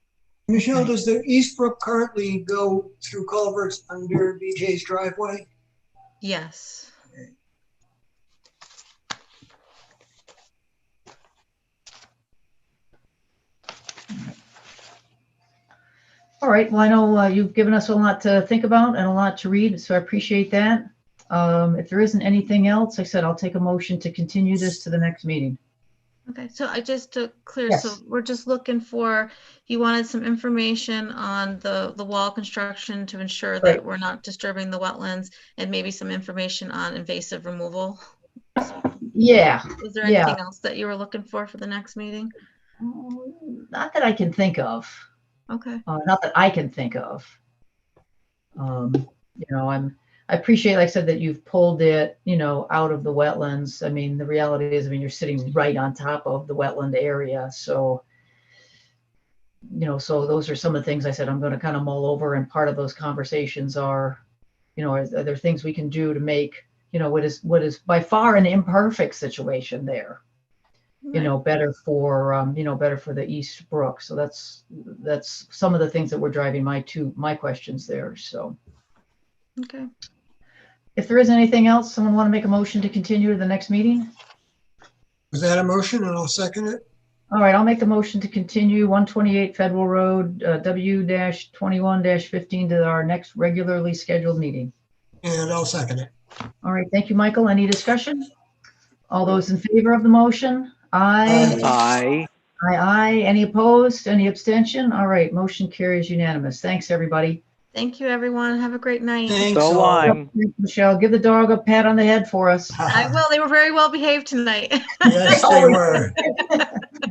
Michelle, does the East Brook currently go through culverts under BJ's driveway? Yes. All right. Well, I know you've given us a lot to think about and a lot to read, so I appreciate that. If there isn't anything else, like I said, I'll take a motion to continue this to the next meeting. Okay, so I just to clear, Yes. so we're just looking for, you wanted some information on the wall construction to ensure that we're not disturbing the wetlands, and maybe some information on invasive removal. Yeah. Was there anything else that you were looking for the next meeting? Not that I can think of. Okay. Not that I can think of. I appreciate, like I said, that you've pulled it, out of the wetlands. I mean, the reality is, you're sitting right on top of the wetland area. So, so those are some of the things I said I'm going to kind of mull over. And part of those conversations are, are there things we can do to make, what is by far an imperfect situation there, better for, better for the East Brook. So that's some of the things that were driving my questions there. So. Okay. If there is anything else, someone want to make a motion to continue to the next meeting? Was that a motion? And I'll second it. All right, I'll make the motion to continue 128 Federal Road, W-21-15 to our next regularly scheduled meeting. And I'll second it. All right, thank you, Michael. Any discussion? All those in favor of the motion? Aye. Aye. Aye, aye. Any opposed? Any abstention? All right, motion carries unanimous. Thanks, everybody. Thank you, everyone. Have a great night. Thanks, So all. long. Michelle, give the dog a pat on the head for us. I will. They were very well behaved tonight. Yes, they were.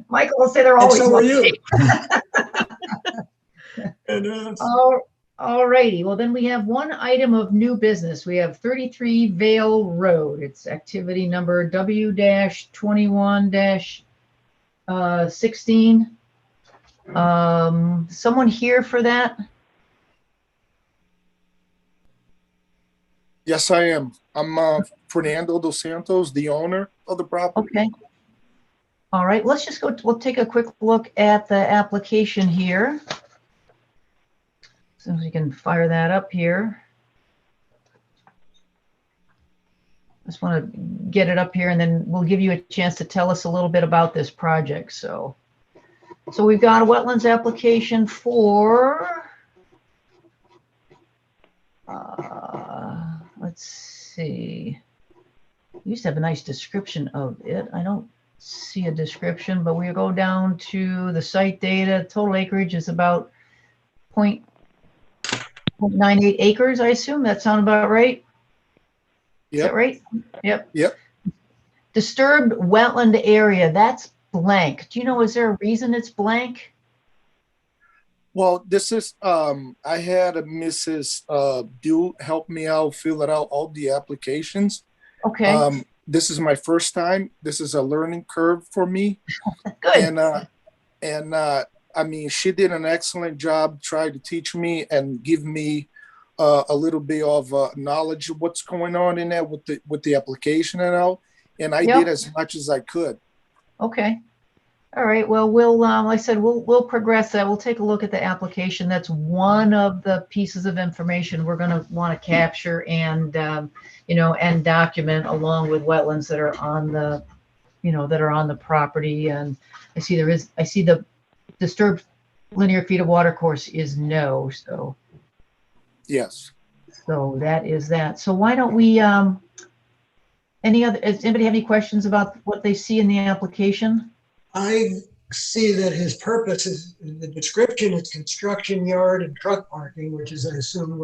Michael will say they're And always so well are you. behaved. All righty. Well, then we have one item of new business. We have 33 Vale Road. It's activity number W-21-16. Someone here for that? Yes, I am. I'm Fernando dos Santos, the owner of the property. Okay. All right. Let's just go. We'll take a quick look at the application here. So we can fire that up here. Just want to get it up here, and then we'll give you a chance to tell us a little bit about this project. So we've got a wetlands application for, let's see. We used to have a nice description of it. I don't see a description, but we go down to the site data. Total acreage is about 0.98 acres, I assume. That sound about right? Is that right? Yep. Yep. Disturbed wetland area, that's blank. Do you know, is there a reason it's blank? Well, this is, I had a Mrs. Do help me out, fill it out, all the applications. Okay. This is my first time. This is a learning curve for me. Good. And I mean, she did an excellent job trying to teach me and give me a little bit of knowledge of what's going on in there with the application and all. And I did as much as I could. Okay. All right. Well, we'll, like I said, we'll progress that. We'll take a look at the application. That's one of the pieces of information we're going to want to capture and, and document along with wetlands that are on the, that are on the property. And I see the disturbed linear feet of water course is no. So. Yes. So that is that. So why don't we, does anybody have any questions about what they see in the application? I see that his purpose is, the description is construction yard and truck parking, which is, I assume,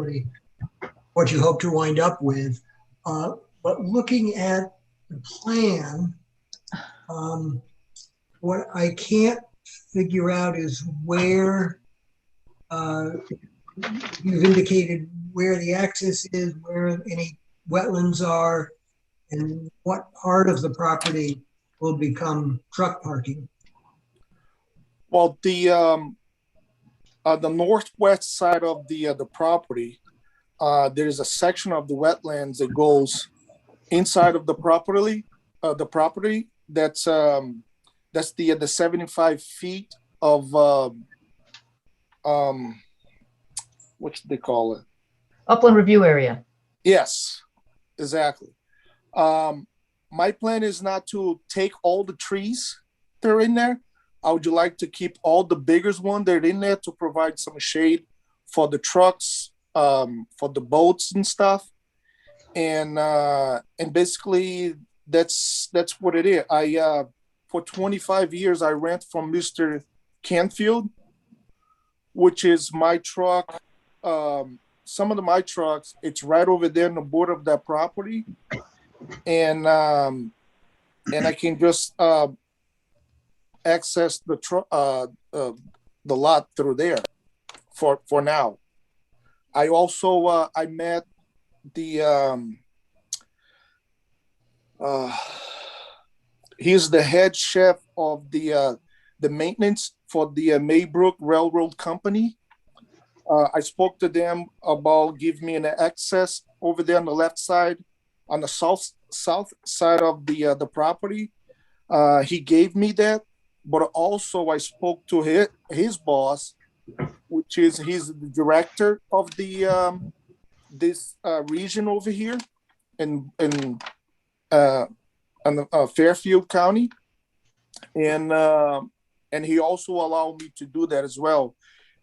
what you hope to wind up with. But looking at the plan, what I can't figure out is where you've indicated where the access is, where any wetlands are, and what part of the property will become truck parking. Well, the northwest side of the property, there is a section of the wetlands that goes inside of the property. That's the 75 feet of what should they call it? Upland review area. Yes, exactly. My plan is not to take all the trees that are in there. I would like to keep all the biggest ones that are in there to provide some shade for the trucks, for the boats and stuff. And basically that's what it is. For 25 years, I rent from Mr. Canfield, which is my truck. Some of my trucks, it's right over there on the border of that property. And I can just access the lot through there for now. I also I met the he's the head chef of the maintenance for the Maybrook Railroad Company. I spoke to them about giving me an access over there on the left side, on the south side of the property. He gave me that, but also I spoke to his boss, which is he's the director of the this region over here in Fairfield County, and he also allowed me to do that as well,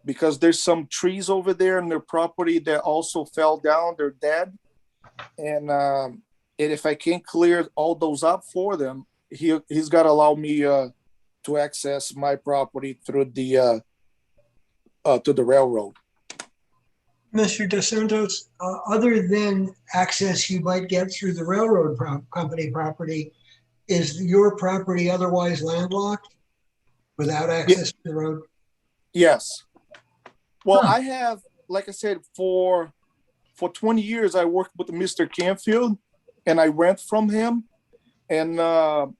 because there's some trees over there in their property that also fell down. They're dead, and if I can't clear all those up for them, he's got to allow me to access my property through the to the railroad. Mr. Dos Santos, other than access you might get through the railroad company property, is your property otherwise landlocked without access to the road? Yes. Well, I have, like I said, for 20 years, I worked with Mr. Canfield, and I rent from him. And part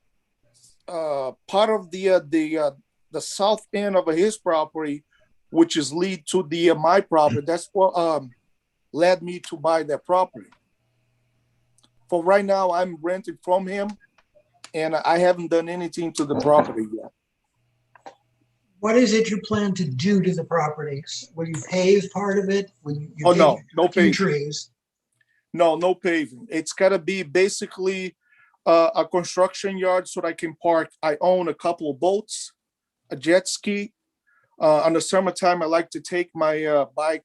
of the south end of his property, which is lead to the my property, that's what led me to buy that property. For right now, I'm renting from him, and I haven't done anything to the property yet. What is it you plan to do to the properties? Will you pave part of it? Will you no paving. Trees? No paving. It's got to be basically a construction yard so that I can park. I own a couple of boats, a jet ski. On the summertime, I like to take my bike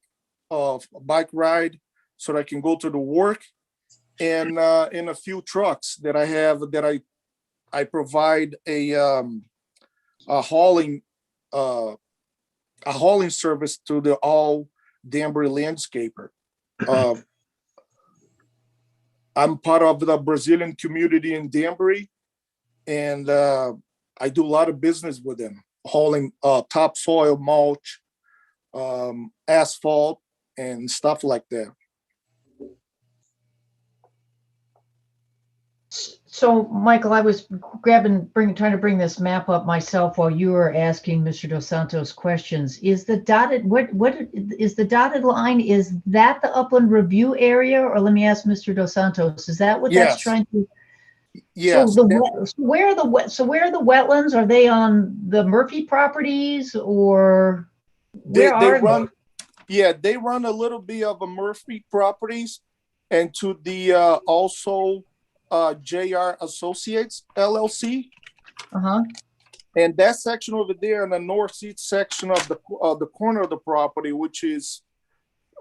ride so that I can go to the work, and in a few trucks that I have that I provide a hauling service to the all Danbury landscaper. I'm part of the Brazilian community in Danbury, and I do a lot of business with them, hauling topsoil, mulch, asphalt, and stuff like that. So, Michael, I was trying to bring this map up myself while you were asking Mr. Dos Santos questions. Is the dotted, what is the dotted line? Is that the upland review area? Or let me ask Mr. Dos Santos, is that what that's trying to? Yes. So where are the wetlands? Are they on the Murphy properties, or where they are run? Yeah, they run a little bit of a Murphy properties, and to the also JR Associates LLC. And that section over there in the northeast section of the corner of the property, which is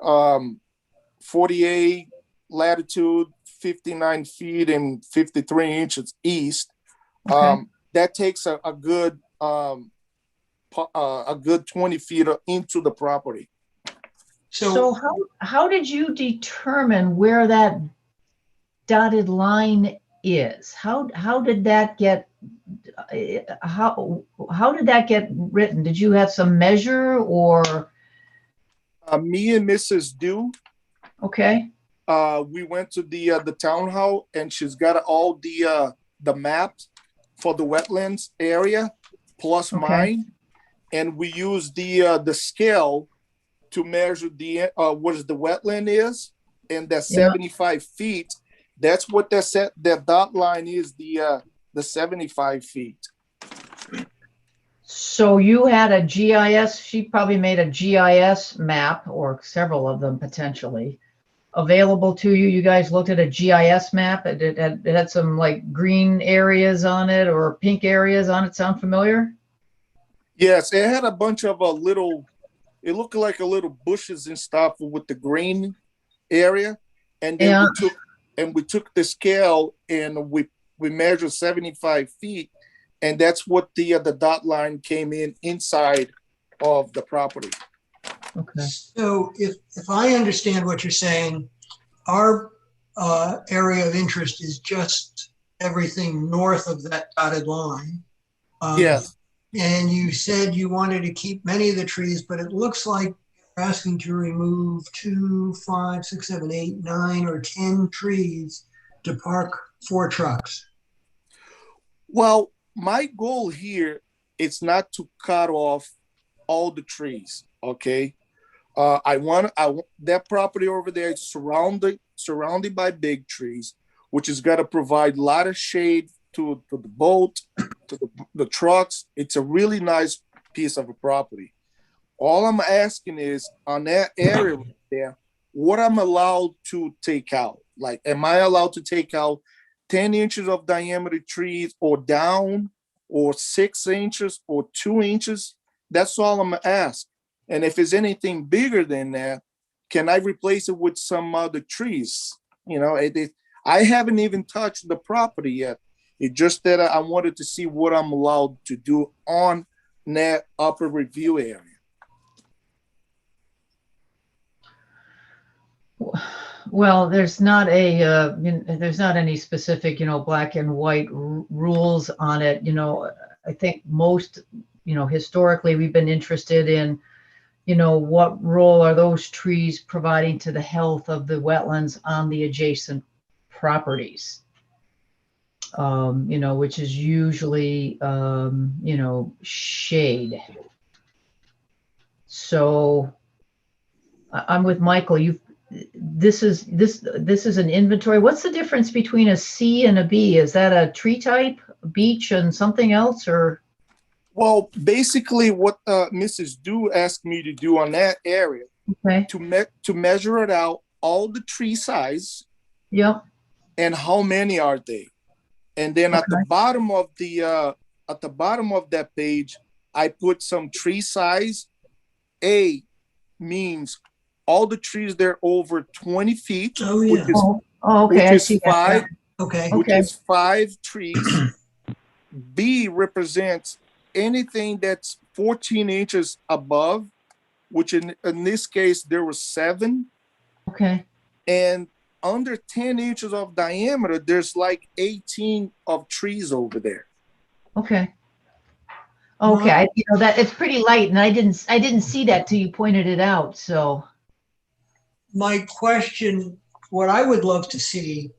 48 latitude, 59 feet and 53 inches east. That takes a good 20 feet into the property. So how did you determine where that dotted line is? How did that get written? Did you have some measure, or me and Mrs. Dew? Okay. We went to the town hall, and she's got all the maps for the wetlands area plus mine, and we used the scale to measure the what is the wetland is, and that 75 feet. That's what that dot line is, the 75 feet. So you had a GIS, she probably made a GIS map, or several of them potentially, available to you. You guys looked at a GIS map. It had some like green areas on it or pink areas on it. Sound familiar? Yes, it had a bunch of it looked like a little bushes and stuff with the green area. And then we took the scale and we measured 75 feet, and that's what the dot line came inside of the property. Okay. So if I understand what you're saying, our area of interest is just everything north of that dotted line. Yes. And you said you wanted to keep many of the trees, but it looks like asking to remove 2, 5, 6, 7, 8, 9, or 10 trees to park 4 trucks. Well, my goal here is not to cut off all the trees. Okay. I want that property over there is surrounded by big trees, which is going to provide a lot of shade to the boat, to the trucks. It's a really nice piece of a property. All I'm asking is on that area right there, what I'm allowed to take out. Like, am I allowed to take out 10 inches of diameter trees or down, or 6 inches or 2 inches? That's all I'm gonna ask. And if it's anything bigger than that, can I replace it with some other trees? You know, I haven't even touched the property yet. It's just that I wanted to see what I'm allowed to do on that upper review area. Well, there's not there's not any specific, black and white rules on it. I think most, historically we've been interested in, what role are those trees providing to the health of the wetlands on the adjacent properties? Which is usually, shade. So I'm with Michael. This is an inventory. What's the difference between a C and a B? Is that a tree type, beech, and something else, or? Well, basically, what Mrs. Du asked me to do on that area, okay, to measure it out, all the tree size, yep, and how many are they, and then at the bottom of that page, I put some tree size. A means all the trees they're over 20 feet, which is okay, which is 5. Okay. Which is 5 trees. B represents anything that's 14 inches above, which in this case there were 7. Okay. And under 10 inches of diameter, there's like 18 of trees over there. Okay. Okay, that it's pretty light, and I didn't see that till you pointed it out. So, my question, what I would love to see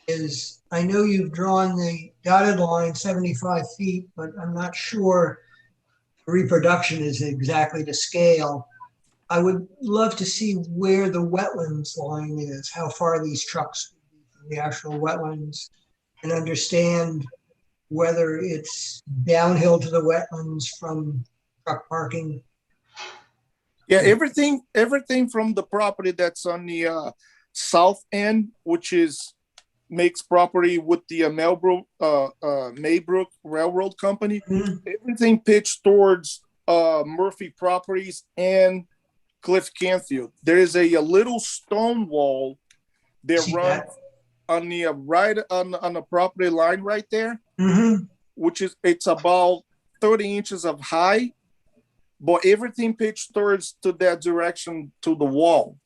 is, I know you've drawn the dotted line 75 feet, but I'm not sure reproduction is exactly to scale. I would love to see where the wetlands line is, how far these trucks would be from the actual wetlands, and understand whether it's downhill to the wetlands from truck parking. Yeah, everything from the property that's on the south end, which makes property with the Maybrook Railroad Company. Mm-hmm. Everything pitched towards Murphy Properties and Cliff Canfield. There is a little stone wall that runs on the right on the property line right there, mm-hmm. which it's about 30 inches of high, but everything pitched towards to that direction to the wall.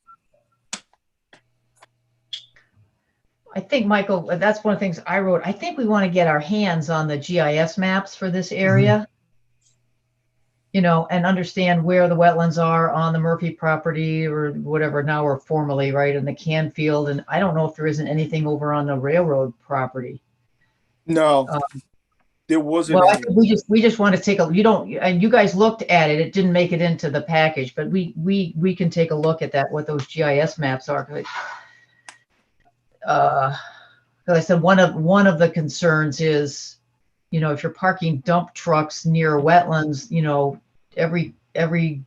I think, Michael, that's one of the things I wrote. I think we want to get our hands on the GIS maps for this area, and understand where the wetlands are on the Murphy property or whatever now we're formally, right, in the Canfield. And I don't know if there isn't anything over on the railroad property. No, there wasn't. Well, I think we just want to take a, and you guys looked at it. It didn't make it into the package, but we can take a look at that, what those GIS maps are. Because I said one of the concerns is, if you're parking dump trucks near wetlands, every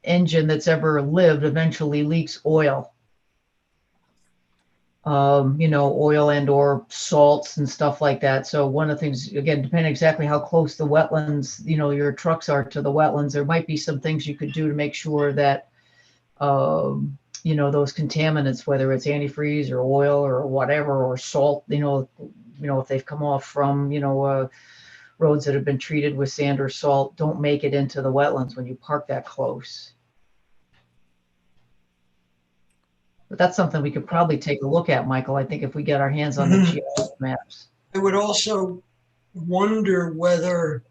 engine that's ever lived eventually leaks oil. Oil and or salts and stuff like that. So one of the things, again, depending exactly how close the wetlands, your trucks are to the wetlands, there might be some things you could do to make sure that, those contaminants, whether it's antifreeze or oil or whatever, or salt, if they've come off from, roads that have been treated with sand or salt, don't make it into the wetlands when you park that close. But that's something we could probably take a look at, Michael. I think if we get our hands on the GIS maps. I would also wonder whether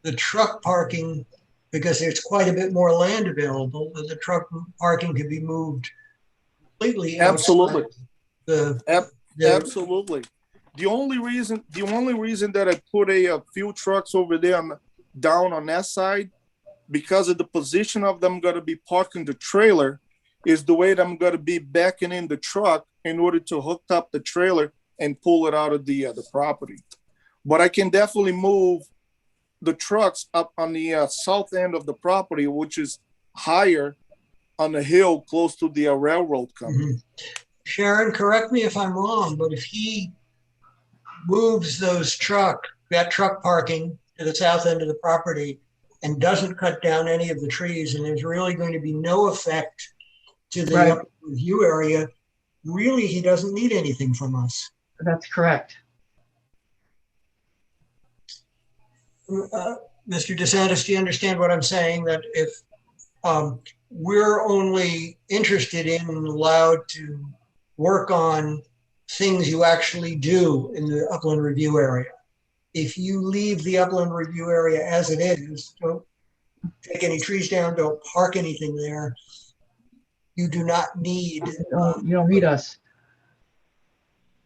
the truck parking because there's quite a bit more land available, that the truck parking can be moved completely Absolutely. outside the, Absolutely. The only reason that I put a few trucks over there down on that side, because of the position of them going to be parking the trailer, is the way that I'm going to be backing in the truck in order to hook up the trailer and pull it out of the property. But I can definitely move the trucks up on the south end of the property, which is higher on the hill close to the railroad company. Sharon, correct me if I'm wrong, but if he moves that truck parking to the south end of the property and doesn't cut down any of the trees, and there's really going to be no effect to the upland review area, really he doesn't need anything from us. That's correct. Mr. DeSantis, do you understand what I'm saying? That if we're only interested in and allowed to work on things you actually do in the upland review area. If you leave the upland review area as it is, don't take any trees down, don't park anything there, you do not need. You don't need us.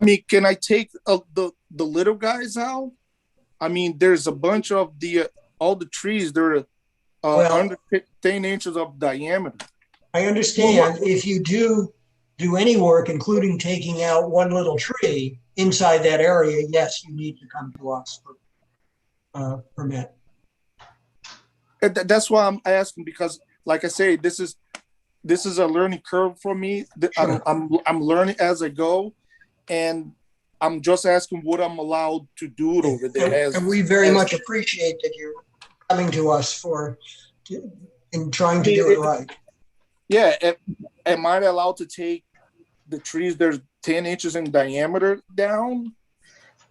I mean, can I take the little guys out? I mean, there's a bunch of all the trees, they're under 10 inches of diameter. I understand. If you do any work, including taking out one little tree inside that area, yes, you need to come to us for permit. That's why I'm asking, because like I say, this is a learning curve for me. Sure. I'm learning as I go, and I'm just asking what I'm allowed to do over there. And we very much appreciate that you're coming to us in trying to do it right. Yeah. Am I allowed to take the trees there's 10 inches in diameter down?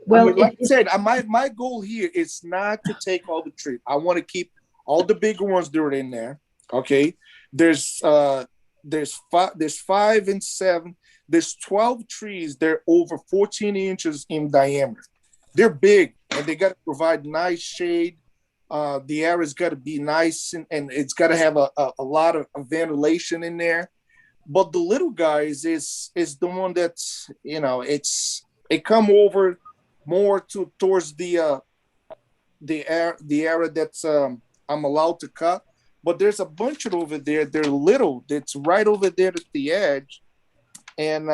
Well, I mean, like I said, my goal here is not to take all the trees. I want to keep all the bigger ones that are in there. Okay. There's 5 and 7. There's 12 trees. They're over 14 inches in diameter. They're big, and they got to provide nice shade. The area's got to be nice, and it's got to have a lot of ventilation in there. But the little guys is the one that's, it come over more towards the area that's I'm allowed to cut. But there's a bunch of over there. They're little. That's right over there at the edge. And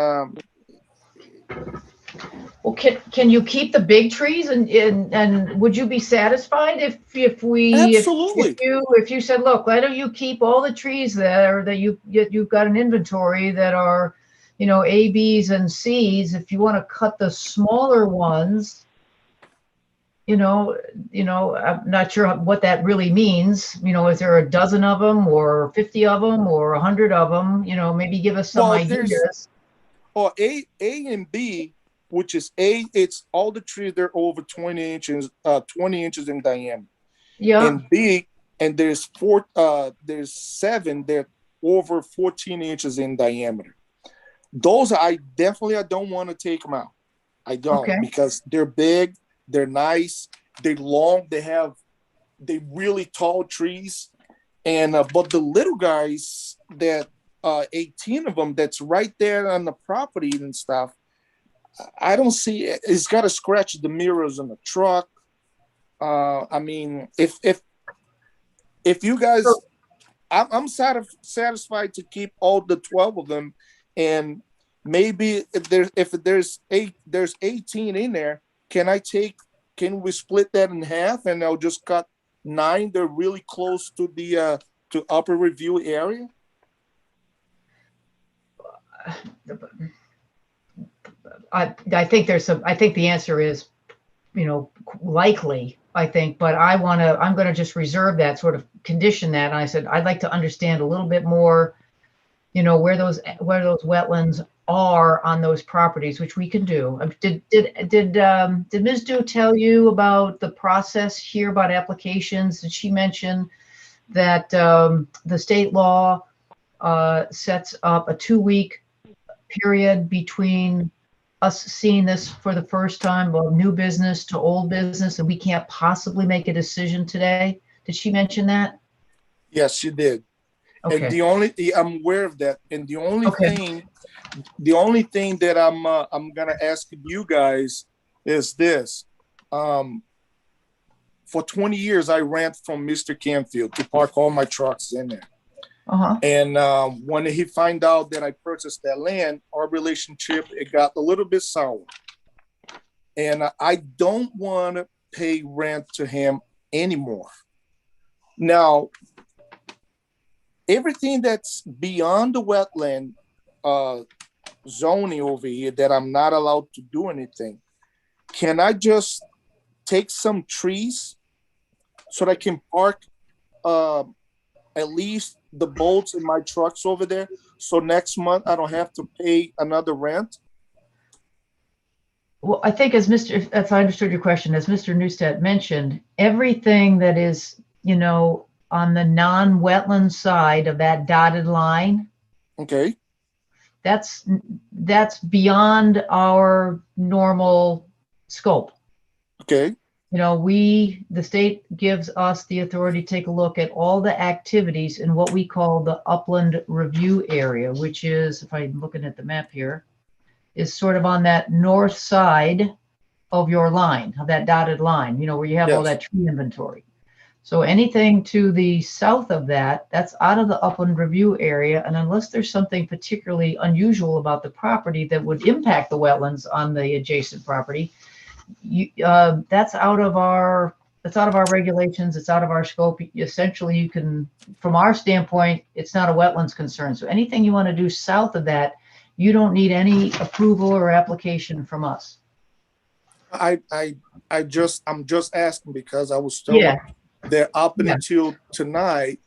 well, can you keep the big trees, and would you be satisfied if absolutely if you said, look, why don't you keep all the trees there that you've got an inventory that are, A, B's, and C's. If you want to cut the smaller ones, I'm not sure what that really means. Is there a dozen of them, or 50 of them, or 100 of them? Maybe give us some ideas. Or A and B, which is A, it's all the trees, they're over 20 inches in diameter. Yeah. And B, and there's 7, they're over 14 inches in diameter. Those I don't want to take them out. I don't, because they're big, they're nice, they're long, they really tall trees. And but the little guys that 18 of them that's right there on the property and stuff, I don't see it. It's got to scratch the mirrors on the truck. I mean, if you guys, I'm satisfied to keep all the 12 of them, and maybe if there's 18 in there, can we split that in half, and I'll just cut 9? They're really close to the to upper review area. I think I think the answer is, likely, I think, but I'm going to just reserve that, sort of condition that. And I said, I'd like to understand a little bit more, where those wetlands are on those properties, which we can do. Did Ms. Du tell you about the process here about applications? Did she mention that the state law sets up a 2-week period between us seeing this for the first time, of new business to old business, and we can't possibly make a decision today? Did she mention that? Yes, she did. And Okay, I'm aware of that. And okay. the only thing that I'm gonna ask you guys is this. Um, for 20 years, I rent from Mr. Canfield to park all my trucks in there. Uh-huh. And when he find out that I purchased that land, our relationship, it got a little bit sour. And I don't want to pay rent to him anymore. Now, everything that's beyond the wetland zoning over here that I'm not allowed to do anything, can I just take some trees so that I can park at least the boats in my trucks over there, so next month I don't have to pay another rent? Well, I think if I understood your question, as Mr. Neustadt mentioned, everything that is, on the non-wetland side of that dotted line, Okay. that's beyond our normal scope. Okay. The state gives us the authority to take a look at all the activities in what we call the upland review area, which is, if I'm looking at the map here, is sort of on that north side of your line, of that dotted line, where you have all Yes. that tree inventory. So anything to the south of that, that's out of the upland review area. And unless there's something particularly unusual about the property that would impact the wetlands on the adjacent property, that's out of our regulations. It's out of our scope. Essentially, you can, from our standpoint, it's not a wetlands concern. So anything you want to do south of that, you don't need any approval or application from us. I'm just asking because I was told that up until tonight,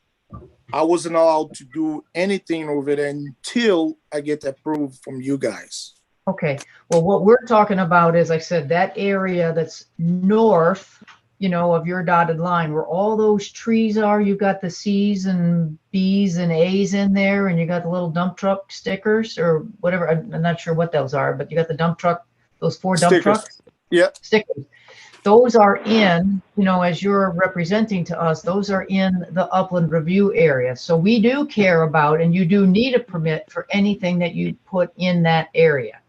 I wasn't allowed to do anything over there until I get approved from you guys. Okay. Well, what we're talking about is, like I said, that area that's north, of your dotted line, where all those trees are. You've got the C's and B's and A's in there, and you got the little dump truck stickers or whatever. I'm not sure what those are, but you got the dump truck, those 4 dump trucks. Yeah. Stickers. Those are in, as you're representing to us, those are in the upland review area. So we do care about, and you do need a permit for anything that you put in that area.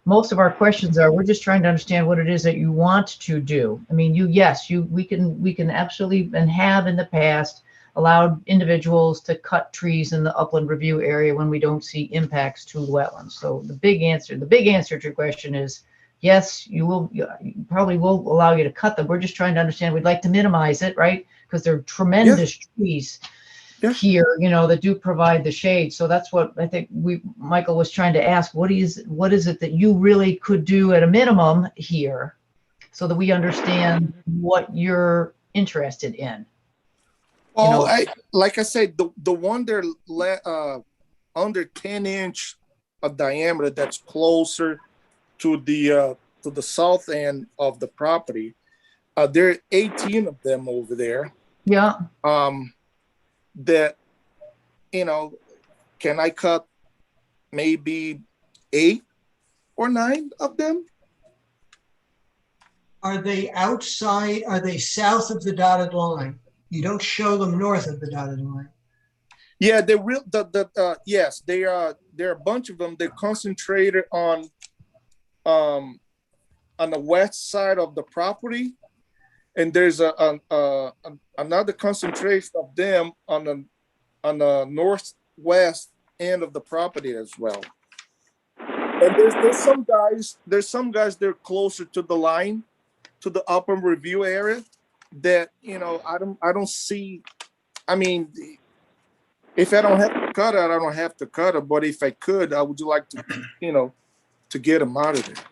Most of our questions are, we're just trying to understand what it is that you want to do. I mean, we can absolutely, and have in the past, allowed individuals to cut trees in the upland review area when we don't see impacts to wetlands. So the big answer to your question is, yes, you probably will allow you to cut them. We're just trying to understand. We'd like to minimize it, right? Because they're tremendous trees here, that do provide the shade. So that's what I think Michael was trying to ask. What is it that you really could do at a minimum here, so that we understand what you're interested in? Well, like I said, the one there under 10-inch of diameter that's closer to the south end of the property. There are 18 of them over there. Yeah. That, can I cut maybe 8 or 9 of them? Are they outside? Are they south of the dotted line? You don't show them north of the dotted line. Yeah, they're real. Yes, they are. There are a bunch of them. They're concentrated on the west side of the property, and there's another concentration of them on the northwest end of the property as well. And there's some guys that are closer to the line, to the upper review area, that I don't see. I mean, if I don't have to cut it, I don't have to cut it. But if I could, I would like to, to get them out of there.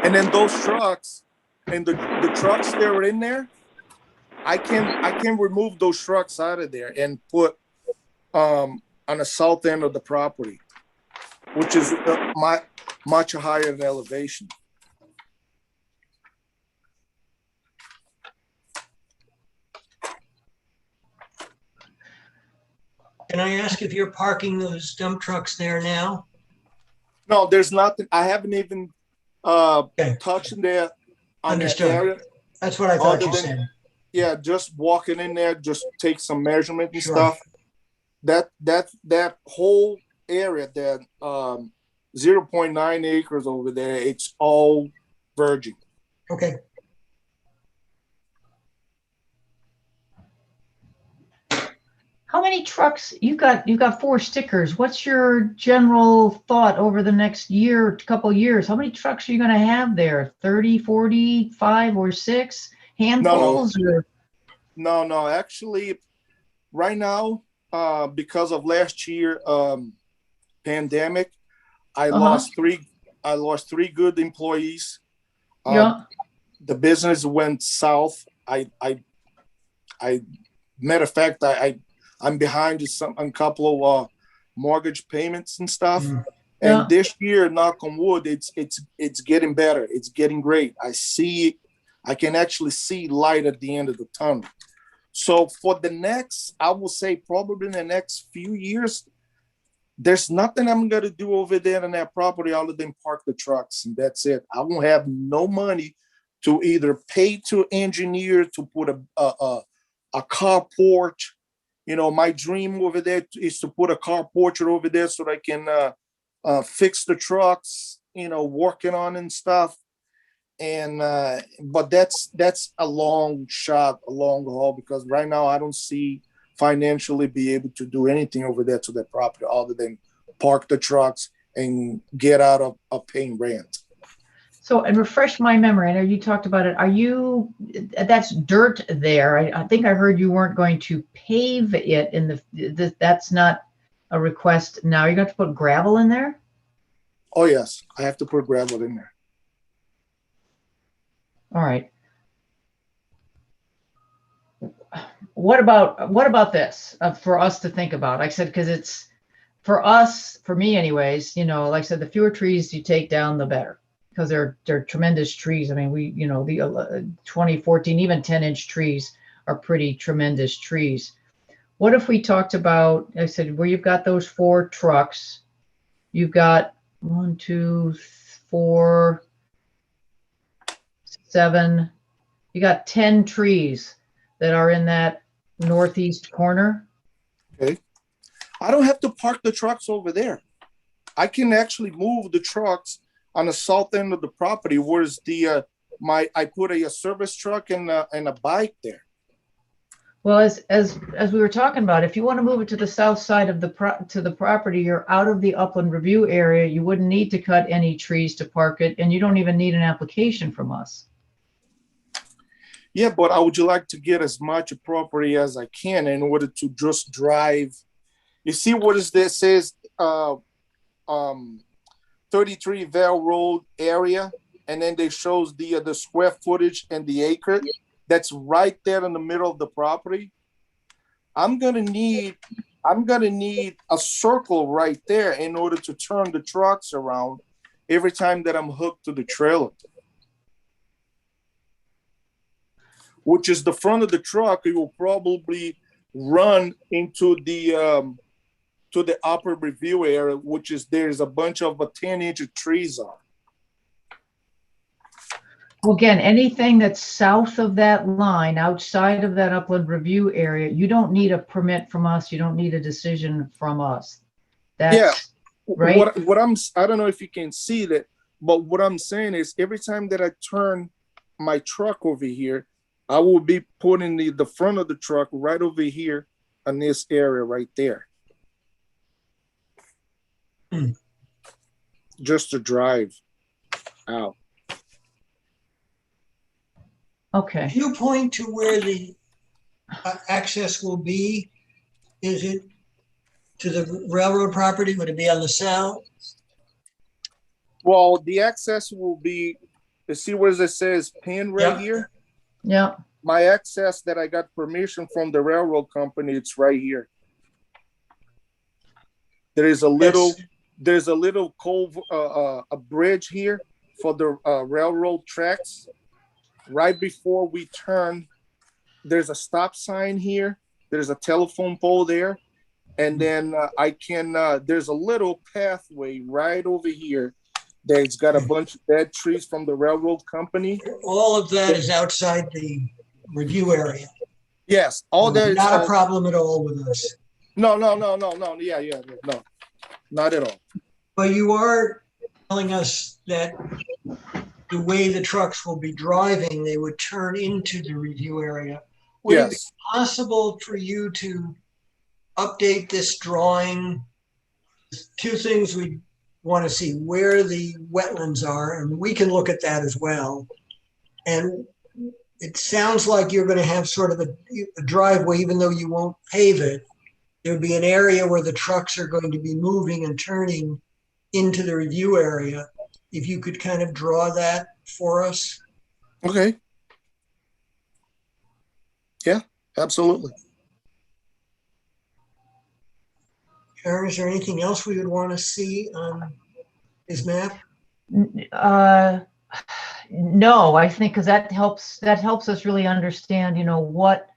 And then those trucks, and the trucks that are in there, I can remove those trucks out of there and put on the south end of the property, which is much higher in elevation. Can I ask if you're parking those dump trucks there now? No, there's nothing. I haven't even touched there on that Understood. area. That's what I thought you said. yeah, just walking in there, just take some measurement and Sure. stuff. That whole area, that 0.9 acres over there, it's all virgin. Okay. How many trucks, you've got 4 stickers. What's your general thought over the next year, couple years? How many trucks are you gonna have there? 30, 40, 5 or 6 handfuls? Or No. Actually, right now, because of last year pandemic, I lost three good employees. yeah, The business went south. Matter of fact, I'm behind on a couple of mortgage payments and stuff. Mm. Yeah. And this year, knock on wood, it's getting better. It's getting great. I can actually see light at the end of the tunnel. So for the next, I will say probably in the next few years, there's nothing I'm gonna do over there on that property other than park the trucks, and that's it. I won't have no money to either pay to engineer to put a carport. You know, my dream over there is to put a carport over there so that I can fix the trucks, you know, working on and stuff. And but that's a long shot, a long haul, because right now I don't see financially be able to do anything over there to that property other than park the trucks and get out of paying rent. so, and refresh my memory, I know you talked about it. That's dirt there. I think I heard you weren't going to pave it that's not a request now. You're going to put gravel in there? Oh yes, I have to put gravel in there. All right. What about this for us to think about? Like I said, because it's for us, for me anyways, you know, like I said, the fewer trees you take down, the better, because they're tremendous trees. I mean, the 2014, even 10-inch trees are pretty tremendous trees. What if we talked about, I said, where you've got those 4 trucks, you've got 1, 2, 4, 7, you got 10 trees that are in that northeast corner. Okay. I don't have to park the trucks over there. I can actually move the trucks on the south end of the property, where's the I put a service truck and a bike there. Well, as we were talking about, if you want to move it to the south side of the property, you're out of the upland review area. You wouldn't need to cut any trees to park it, and you don't even need an application from us. Yeah, but I would like to get as much property as I can in order to just drive. You see what is this? Says 33 Vale Road area, and then they shows the square footage and the acre. That's right there in the middle of the property. I'm gonna need a circle right there in order to turn the trucks around every time that I'm hooked to the trailer. Which is the front of the truck, it will probably run into the to the upper review area, which is there's a bunch of 10-inch trees on. Well, again, anything that's south of that line, outside of that upland review area, you don't need a permit from us. You don't need a decision from us. That's right. I don't know if you can see that, but what I'm saying is every time that I turn my truck over here, I will be putting the front of the truck right over here in this area right there. Just to drive out. Okay. Can you point to where the access will be? Is it to the railroad property? Would it be on the south? Well, the access will be, you see where it says pin right here? Yeah. My access that I got permission from the railroad company, it's right here. There's a little cove, a bridge here for the railroad tracks. Right before we turn, there's a stop sign here. There's a telephone pole there. And then there's a little pathway right over here that's got a bunch of dead trees from the railroad company. All of that is outside the review area. Yes, all that. Not a problem at all with us. No. Yeah, no, not at all. But you are telling us that the way the trucks will be driving, they would turn into the review area. Would it be Yes. possible for you to update this drawing? Two things we want to see: where the wetlands are, and we can look at that as well. And it sounds like you're going to have sort of a driveway, even though you won't pave it. There'll be an area where the trucks are going to be moving and turning into the review area. If you could kind of draw that for us. Okay. Yeah, absolutely. Karen, is there anything else we would want to see on his map? No, I think because that helps us really understand, what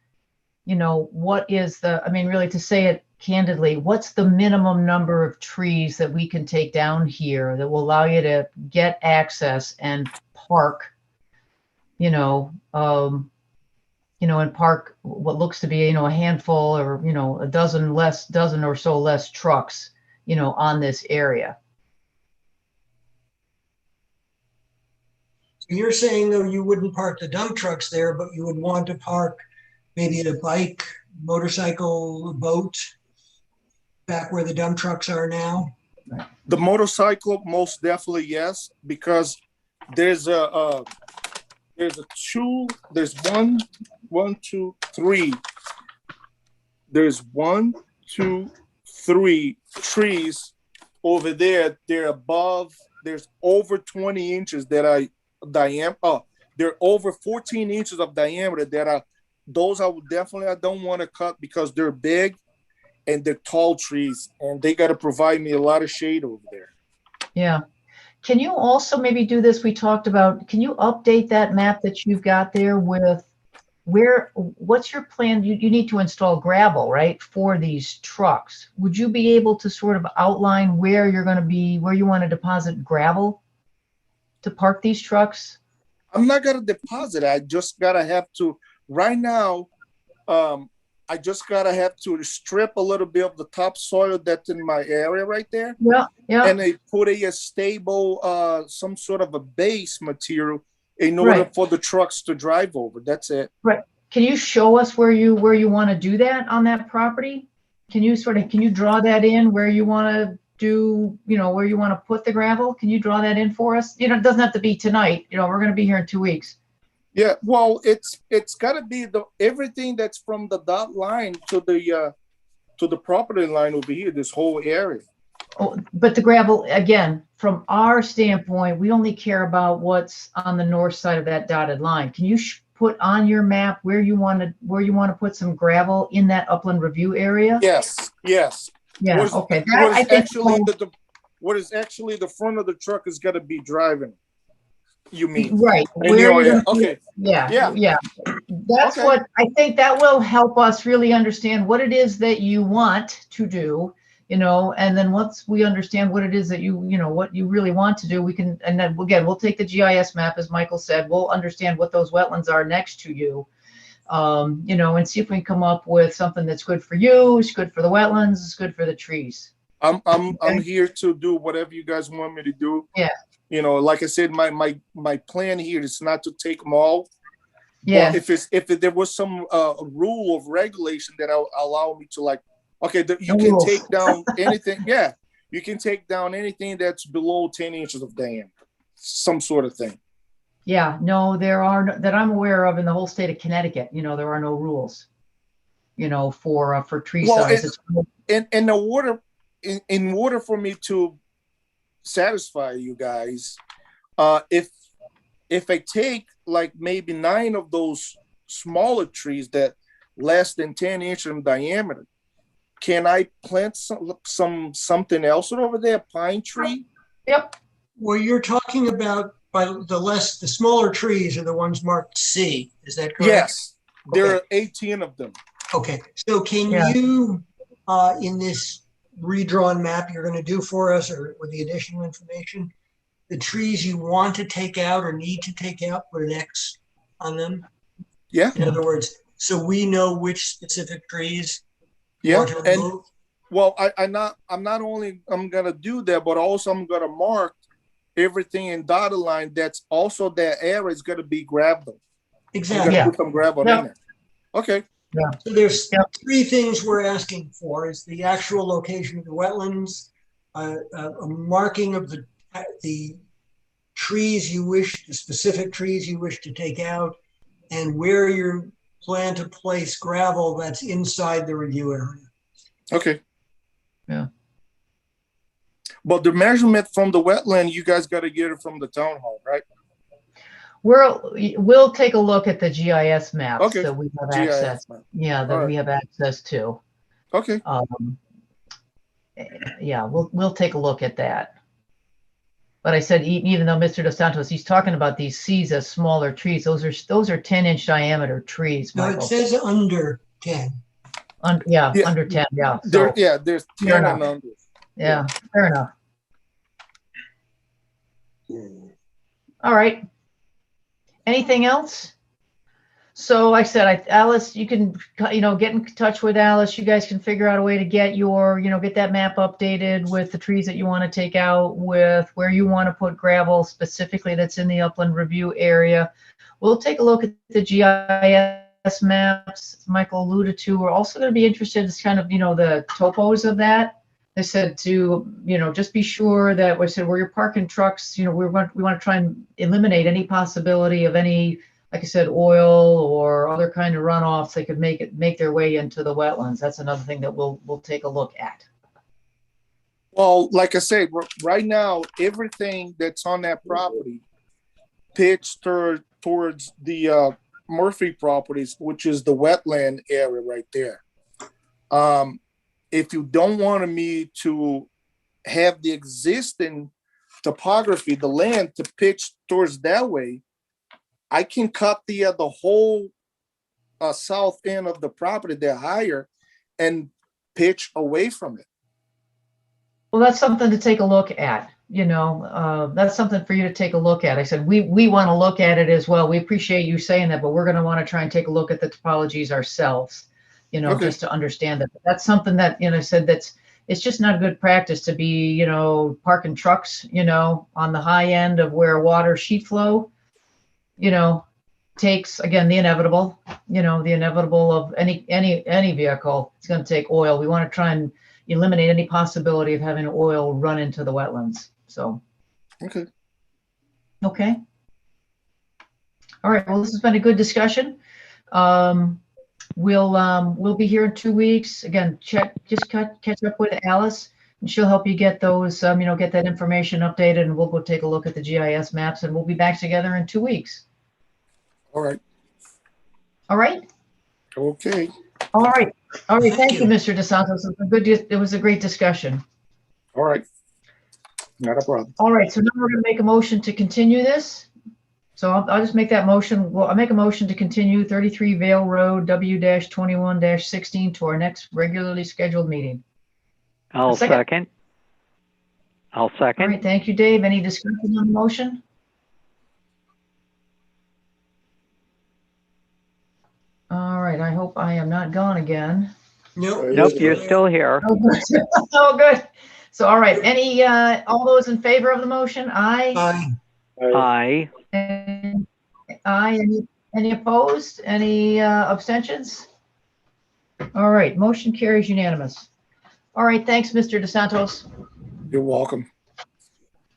is the, I mean, really to say it candidly, what's the minimum number of trees that we can take down here that will allow you to get access and park, and park what looks to be, a handful or, a dozen or so less trucks, on this area. You're saying, though, you wouldn't park the dump trucks there, but you would want to park maybe a bike, motorcycle, boat back where the dump trucks are now? The motorcycle, most definitely, yes, because there's one, two, three. There's 1, 2, 3 trees over there. They're above, there's over 20 inches that are diameter. They're over 14 inches of diameter that are, those I don't want to cut because they're big and they're tall trees and they got to provide me a lot of shade over there. Yeah. Can you also maybe do this? We talked about, can you update that map that you've got there with what's your plan? You need to install gravel, right, for these trucks. Would you be able to sort of outline where you're going to be, where you want to deposit gravel to park these trucks? I'm not going to deposit. I just got to have to, right now, I just got to have to strip a little bit of the topsoil that's in my area right there. Yeah, yeah. And they put a stable, some sort of a base material in order for the trucks to drive over. That's it. Right. Can you show us where you want to do that on that property? Can you draw that in where you want to do, where you want to put the gravel? Can you draw that in for us? It doesn't have to be tonight. We're going to be here in 2 weeks. Yeah, well, it's got to be everything that's from the dot line to the property line over here, this whole area. Oh, but the gravel, again, from our standpoint, we only care about what's on the north side of that dotted line. Can you put on your map where you want to put some gravel in that upland review area? Yes. Yeah. Okay. What is actually the front of the truck is going to be driving? You mean right? Okay. Yeah. That's what I think that will help us really understand what it is that you want to do, and then once we understand what it is that what you really want to do, we can, and then again, we'll take the GIS map, as Michael said, we'll understand what those wetlands are next to you, and see if we can come up with something that's good for you, it's good for the wetlands, it's good for the trees. I'm here to do whatever you guys want me to do. Yeah. Like I said, my plan here is not to take them all. Yeah. But if there was some rule of regulation that allow me to you can take down anything. Yeah, you can take down anything that's below 10 inches of diameter, some sort of thing. Yeah, no, there are that I'm aware of in the whole state of Connecticut. There are no rules, for tree size. And the water, in order for me to satisfy you guys, if I take like maybe 9 of those smaller trees that less than 10 inches in diameter, can I plant something else over there, pine tree? Yep. Well, you're talking about by the smaller trees are the ones marked C. Is that correct? Yes, there are 18 of them. Okay, so can you, in this redrawn map you're going to do for us, or with the additional information, the trees you want to take out or need to take out, put an X on them? Yeah. In other words, so we know which specific trees Yeah. want to And remove. well, I'm not only I'm gonna do that, but also I'm gonna mark everything in dotted line. That's also that area is gonna be gravel. I'm Exactly. gonna Yeah. put some gravel Yeah. in there. Okay. So there's Yeah. 3 things we're asking for: is the actual location of the wetlands, a marking of the trees you wish, the specific trees you wish to take out, and where you plan to place gravel that's inside the review area. Okay. Yeah. But the measurement from the wetland, you guys got to get it from the town hall, right? We'll take a look at the GIS maps Okay. that we have GIS access. map. Yeah, that All right. we have access to. Okay. Yeah, we'll take a look at that. But I said, even though Mr. Dos Santos, he's talking about these Cs as smaller trees. Those are 10-inch diameter trees, No, Michael. it says under 10. Yeah, Yeah. under 10. Yeah. So There's 10 and under. yeah, fair enough. All right. Anything else? So like I said, Alice, you can, get in touch with Alice. You guys can figure out a way to get get that map updated with the trees that you want to take out, with where you want to put gravel specifically that's in the upland review area. We'll take a look at the GIS maps Michael alluded to. We're also going to be interested in kind of, the topos of that. They said to, just be sure that where you're parking trucks, we want to try and eliminate any possibility of any, like I said, oil or other kind of runoffs that could make their way into the wetlands. That's another thing that we'll take a look at. Well, like I said, right now, everything that's on that property pitched towards the Murphy properties, which is the wetland area right there. If you don't want me to have the existing topography, the land to pitch towards that way, I can cut the whole south end of the property there higher and pitch away from it. Well, that's something to take a look at. That's something for you to take a look at. I said we want to look at it as well. We appreciate you saying that, but we're going to want to try and take a look at the topologies ourselves. Okay. Just to understand that. That's something that said it's just not a good practice to be parking trucks on the high end of where water sheet flow. Takes, again, the inevitable of any vehicle. It's going to take oil. We want to try and eliminate any possibility of having oil run into the wetlands. So, okay. All right. Well, this has been a good discussion. We'll be here in 2 weeks. Again, catch up with Alice, and she'll help you get those, get that information updated, and we'll go take a look at the GIS maps, and we'll be back together in 2 weeks. All right. All right. Okay. All right. Thank you, Mr. Dos Santos. It was a great discussion. All right. Not a problem. All right. So now we're going to make a motion to continue this. So I'll just make that motion. Well, I'll make a motion to continue 33 Vale Road W-21-16 to our next regularly scheduled meeting. I'll second. All right. Thank you, Dave. Any discussion on the motion? All right. I hope I am not gone again. Nope, you're still here. Oh, good. Oh, good. So, all right. All those in favor of the motion? Aye. Aye. Aye. Any opposed? Any abstentions? All right. Motion carries unanimous. All right. Thanks, Mr. Dos Santos. You're welcome.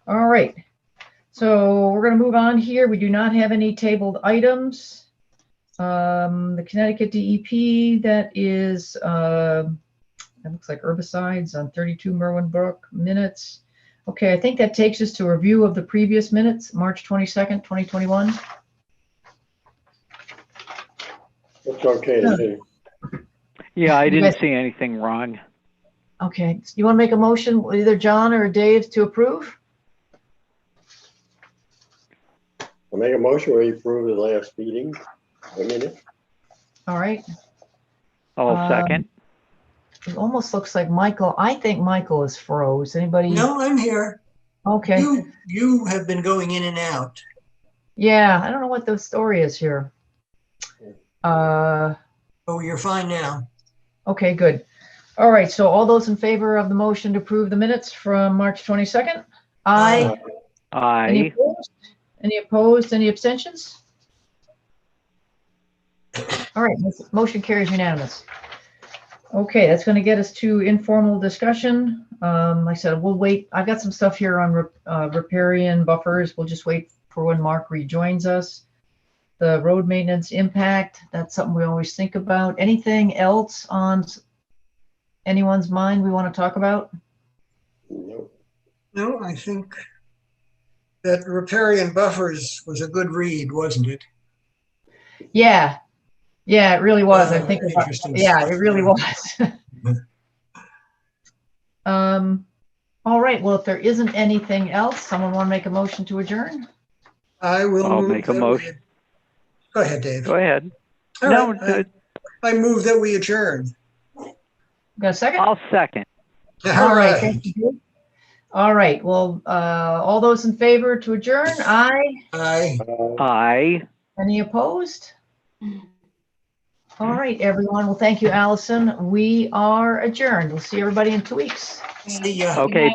All right. So we're going to move on here. We do not have any tabled items. The Connecticut DEP, that is, that looks like herbicides on 32 Merwin Brook minutes. Okay, I think that takes us to a review of the previous minutes, March 22nd, 2021. It's okay to me. Yeah, I didn't see anything wrong. Okay, you want to make a motion, either John or Dave, to approve? I'll make a motion where you approve the last meeting. A minute. All right. I'll second. It almost looks like Michael. I think Michael is froze. Anybody? No, I'm here. Okay. You have been going in and out. Yeah, I don't know what the story is here. Uh, Oh, you're fine now. okay, good. All right, so all those in favor of the motion to approve the minutes from March 22nd? Aye. Any Aye. opposed? Any opposed? Any abstentions? All right, motion carries unanimous. Okay, that's going to get us to informal discussion. Like I said, we'll wait. I've got some stuff here on riparian buffers. We'll just wait for when Mark rejoins us. The road maintenance impact, that's something we always think about. Anything else on anyone's mind we want to talk about? Nope. No, I think that riparian buffers was a good read, wasn't it? Yeah, yeah, it really was. I think, Interesting yeah, stuff it really there. was. All right, well, if there isn't anything else, someone want to make a motion to adjourn? I will I'll move make a that motion. Go ahead, Dave. Go ahead. All No, right, I move that we adjourn. Got a second? I'll second. All right, thank you. All right, well, all those in favor to adjourn, aye. Aye. Aye. Any opposed? All right, everyone. Well, thank you, Allison. We are adjourned. We'll see everybody in 2 weeks. See ya. Okay.